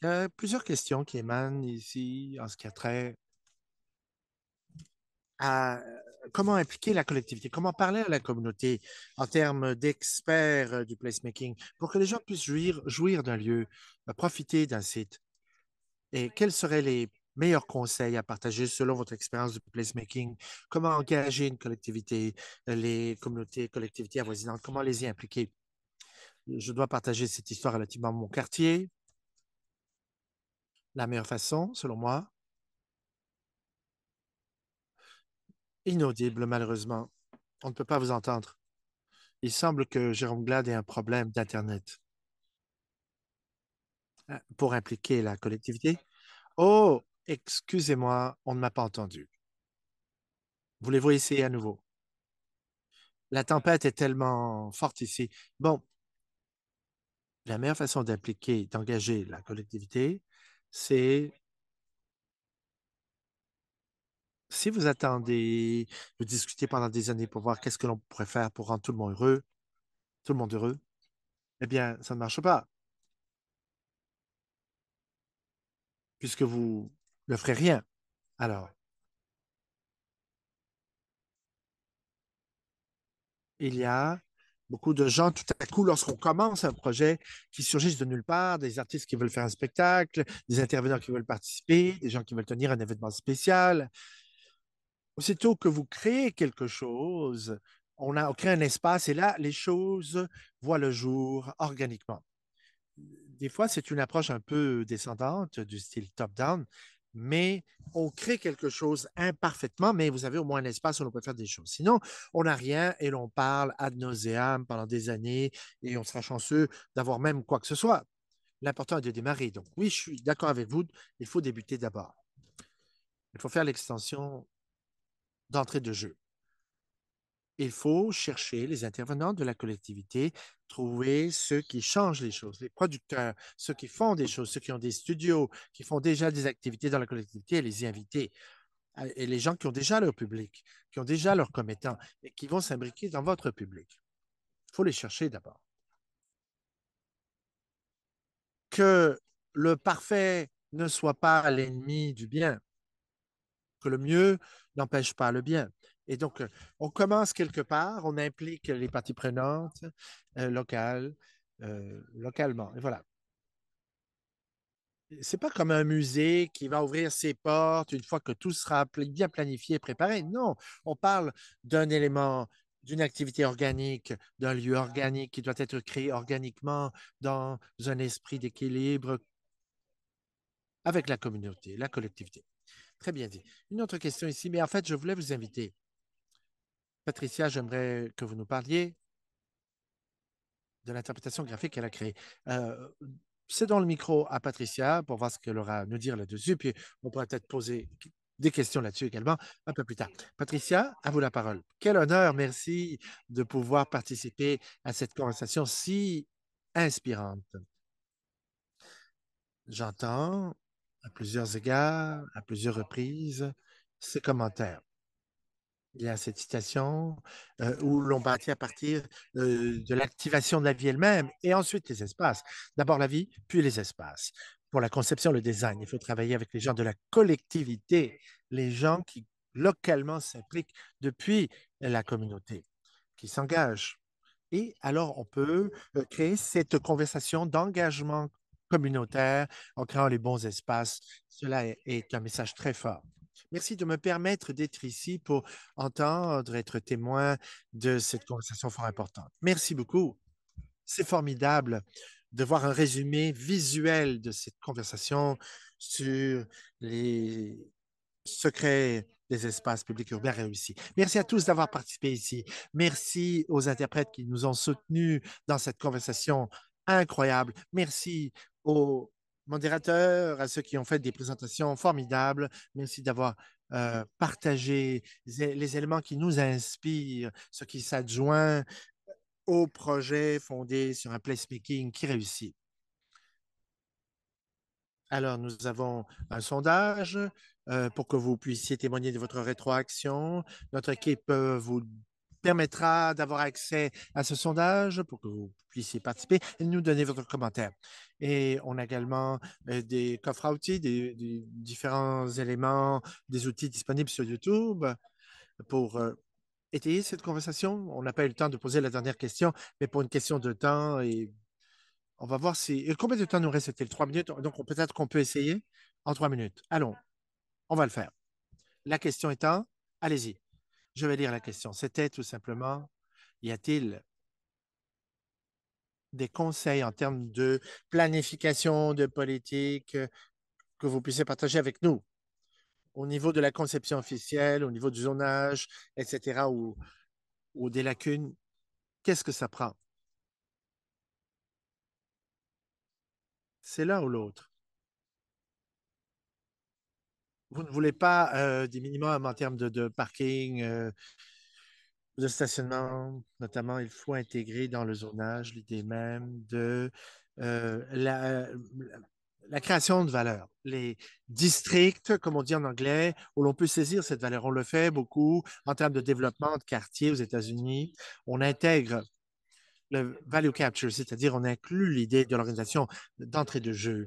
Il y a plusieurs questions qui émanent ici en ce qui a trait à comment impliquer la collectivité, comment parler à la communauté en termes d'experts du placemaking pour que les gens puissent jouir d'un lieu, profiter d'un site. Et quels seraient les meilleurs conseils à partager selon votre expérience du placemaking? Comment engager une collectivité, les communautés, collectivités avoisinantes, comment les y impliquer? Je dois partager cette histoire relativement à mon quartier. La meilleure façon, selon moi, inaudible malheureusement. On ne peut pas vous entendre. Il semble que Jérôme Glad ait un problème d'Internet pour impliquer la collectivité. Oh, excusez-moi, on ne m'a pas entendu. Voulez-vous essayer à nouveau? La tempête est tellement forte ici. Bon, la meilleure façon d'impliquer, d'engager la collectivité, c'est si vous attendez, vous discutez pendant des années pour voir qu'est-ce que l'on pourrait faire pour rendre tout le monde heureux, eh bien, ça ne marche pas, puisque vous ne ferez rien. Alors, il y a beaucoup de gens, tout à coup, lorsqu'on commence un projet, qui surgissent de nulle part, des artistes qui veulent faire un spectacle, des intervenants qui veulent participer, des gens qui veulent tenir un événement spécial. Aussitôt que vous créez quelque chose, on crée un espace et là, les choses voient le jour organiquement. Des fois, c'est une approche un peu descendante du style top-down, mais on crée quelque chose imparfaitement, mais vous avez au moins un espace où l'on peut faire des choses. Sinon, on n'a rien et l'on parle ad nauseam pendant des années et on sera chanceux d'avoir même quoi que ce soit. L'important est de démarrer. Donc, oui, je suis d'accord avec vous, il faut débuter d'abord. Il faut faire l'extension d'entrée de jeu. il faut chercher les intervenants de la collectivité, trouver ceux qui changent les choses, les producteurs, ceux qui font des choses, ceux qui ont des studios, qui font déjà des activités dans la collectivité et les y inviter. Et les gens qui ont déjà leur public, qui ont déjà leurs commettants et qui vont s'imbriquer dans votre public. Il faut les chercher d'abord. Que le parfait ne soit pas l'ennemi du bien, que le mieux n'empêche pas le bien. Et donc, on commence quelque part, on implique les parties prenantes locales, localement. Et voilà. C'est pas comme un musée qui va ouvrir ses portes une fois que tout sera bien planifié et préparé. Non, on parle d'un élément, d'une activité organique, d'un lieu organique qui doit être créé organiquement dans un esprit d'équilibre avec la communauté, la collectivité. Très bien dit. Une autre question ici, mais en fait, je voulais vous inviter. Patricia, j'aimerais que vous nous parliez de l'interprétation graphique qu'elle a créée. Euh, Cédons le micro à Patricia pour voir ce qu'elle aura à nous dire là-dessus, puis on pourra peut-être poser des questions là-dessus également un peu plus tard. Patricia, à vous la parole. Quel honneur, merci de pouvoir participer à cette conversation si inspirante. J'entends à plusieurs égards, à plusieurs reprises, ces commentaires. Il y a cette citation où l'on bâtit à partir de l'activation de la vie elle-même et ensuite les espaces. D'abord la vie, puis les espaces. Pour la conception, le design, il faut travailler avec les gens de la collectivité, les gens qui localement s'impliquent depuis la communauté, qui s'engagent. Et alors, on peut créer cette conversation d'engagement communautaire en créant les bons espaces. Cela est un message très fort. Merci de me permettre d'être ici pour entendre, être témoin de cette conversation fort importante. Merci beaucoup. C'est formidable de voir un résumé visuel de cette conversation sur les secret des espaces publics urbains réussis. Merci à tous d'avoir participé ici. Merci aux interprètes qui nous ont soutenus dans cette conversation incroyable. Merci aux modérateurs, à ceux qui ont fait des présentations formidables. Merci d'avoir partagé les éléments qui nous inspirent, ce qui s'adjoint au projet fondé sur un placemaking qui réussit. Alors, nous avons un sondage pour que vous puissiez témoigner de votre rétroaction. Notre équipe vous permettra d'avoir accès à ce sondage pour que vous puissiez participer et nous donner votre commentaire. Et on a également des coffres à outils, des différents éléments, des outils disponibles sur YouTube pour étayer cette conversation. On n'a pas eu le temps de poser la dernière question, mais pour une question de temps et on va voir si. Combien de temps nous reste-t-il? 3 minutes. Donc, peut-être qu'on peut essayer en 3 minutes. Allons, on va le faire. La question étant, allez-y, je vais lire la question. C'était tout simplement, y a-t-il des conseils en termes de planification de politique que vous puissiez partager avec nous au niveau de la conception officielle, au niveau du zonage, etc., ou des lacunes? Qu'est-ce que ça prend? C'est l'un ou l'autre. Vous ne voulez pas des minimums en termes de parking, de stationnement, notamment, il faut intégrer dans le zonage l'idée même de euh, la, la création de valeur. Les districts, comme on dit en anglais, où l'on peut saisir cette valeur. On le fait beaucoup en termes de développement de quartiers aux États-Unis. On intègre le value capture, c'est-à-dire on inclut l'idée de l'organisation d'entrée de jeu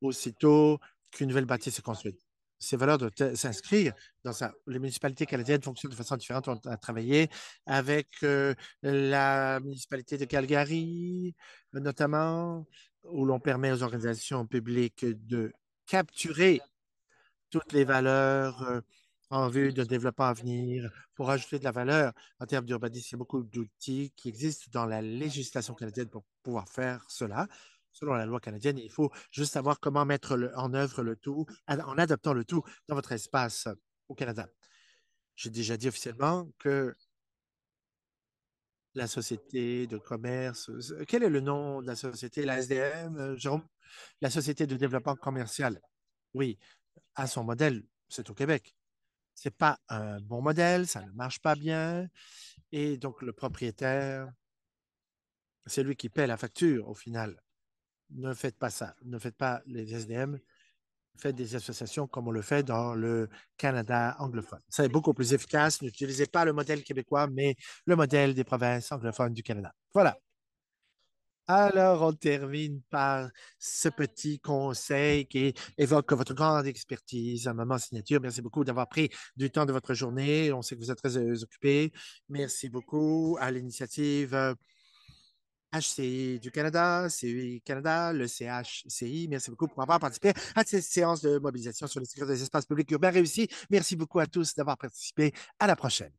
aussitôt qu'une nouvelle bâtisse est construite. Ces valeurs doivent s'inscrire dans ça. Les municipalités canadiennes fonctionnent de façon différente. On a travaillé avec la municipalité de Calgary, notamment, où l'on permet aux organisations publiques de capturer toutes les valeurs en vue d'un développement à venir pour ajouter de la valeur en termes d'urbanisme. Il y a beaucoup d'outils qui existent dans la législation canadienne pour pouvoir faire cela. Selon la loi canadienne, il faut juste savoir comment mettre en œuvre le tout, en adaptant le tout dans votre espace au Canada. J'ai déjà dit officiellement que la société de commerce, quel est le nom de la société, la SDM, Jérôme? La société de développement commercial. Oui, à son modèle, c'est au Québec. C'est pas un bon modèle, ça ne marche pas bien. Et donc, le propriétaire, c'est lui qui paie la facture au final. Ne faites pas ça. Ne faites pas les SDM. Faites des associations comme on le fait dans le Canada anglophone. Ça est beaucoup plus efficace. N'utilisez pas le modèle québécois, mais le modèle des provinces anglophones du Canada. Voilà. Alors, on termine par ce petit conseil qui évoque votre grande expertise, un moment signature. Merci beaucoup d'avoir pris du temps de votre journée. On sait que vous êtes très occupé. Merci beaucoup à l'initiative HCI du Canada, CUI Canada, le CHCI. Merci beaucoup pour avoir participé à cette séance de mobilisation sur les sécurités des espaces publics urbains réussis. Merci beaucoup à tous d'avoir participé. À la prochaine.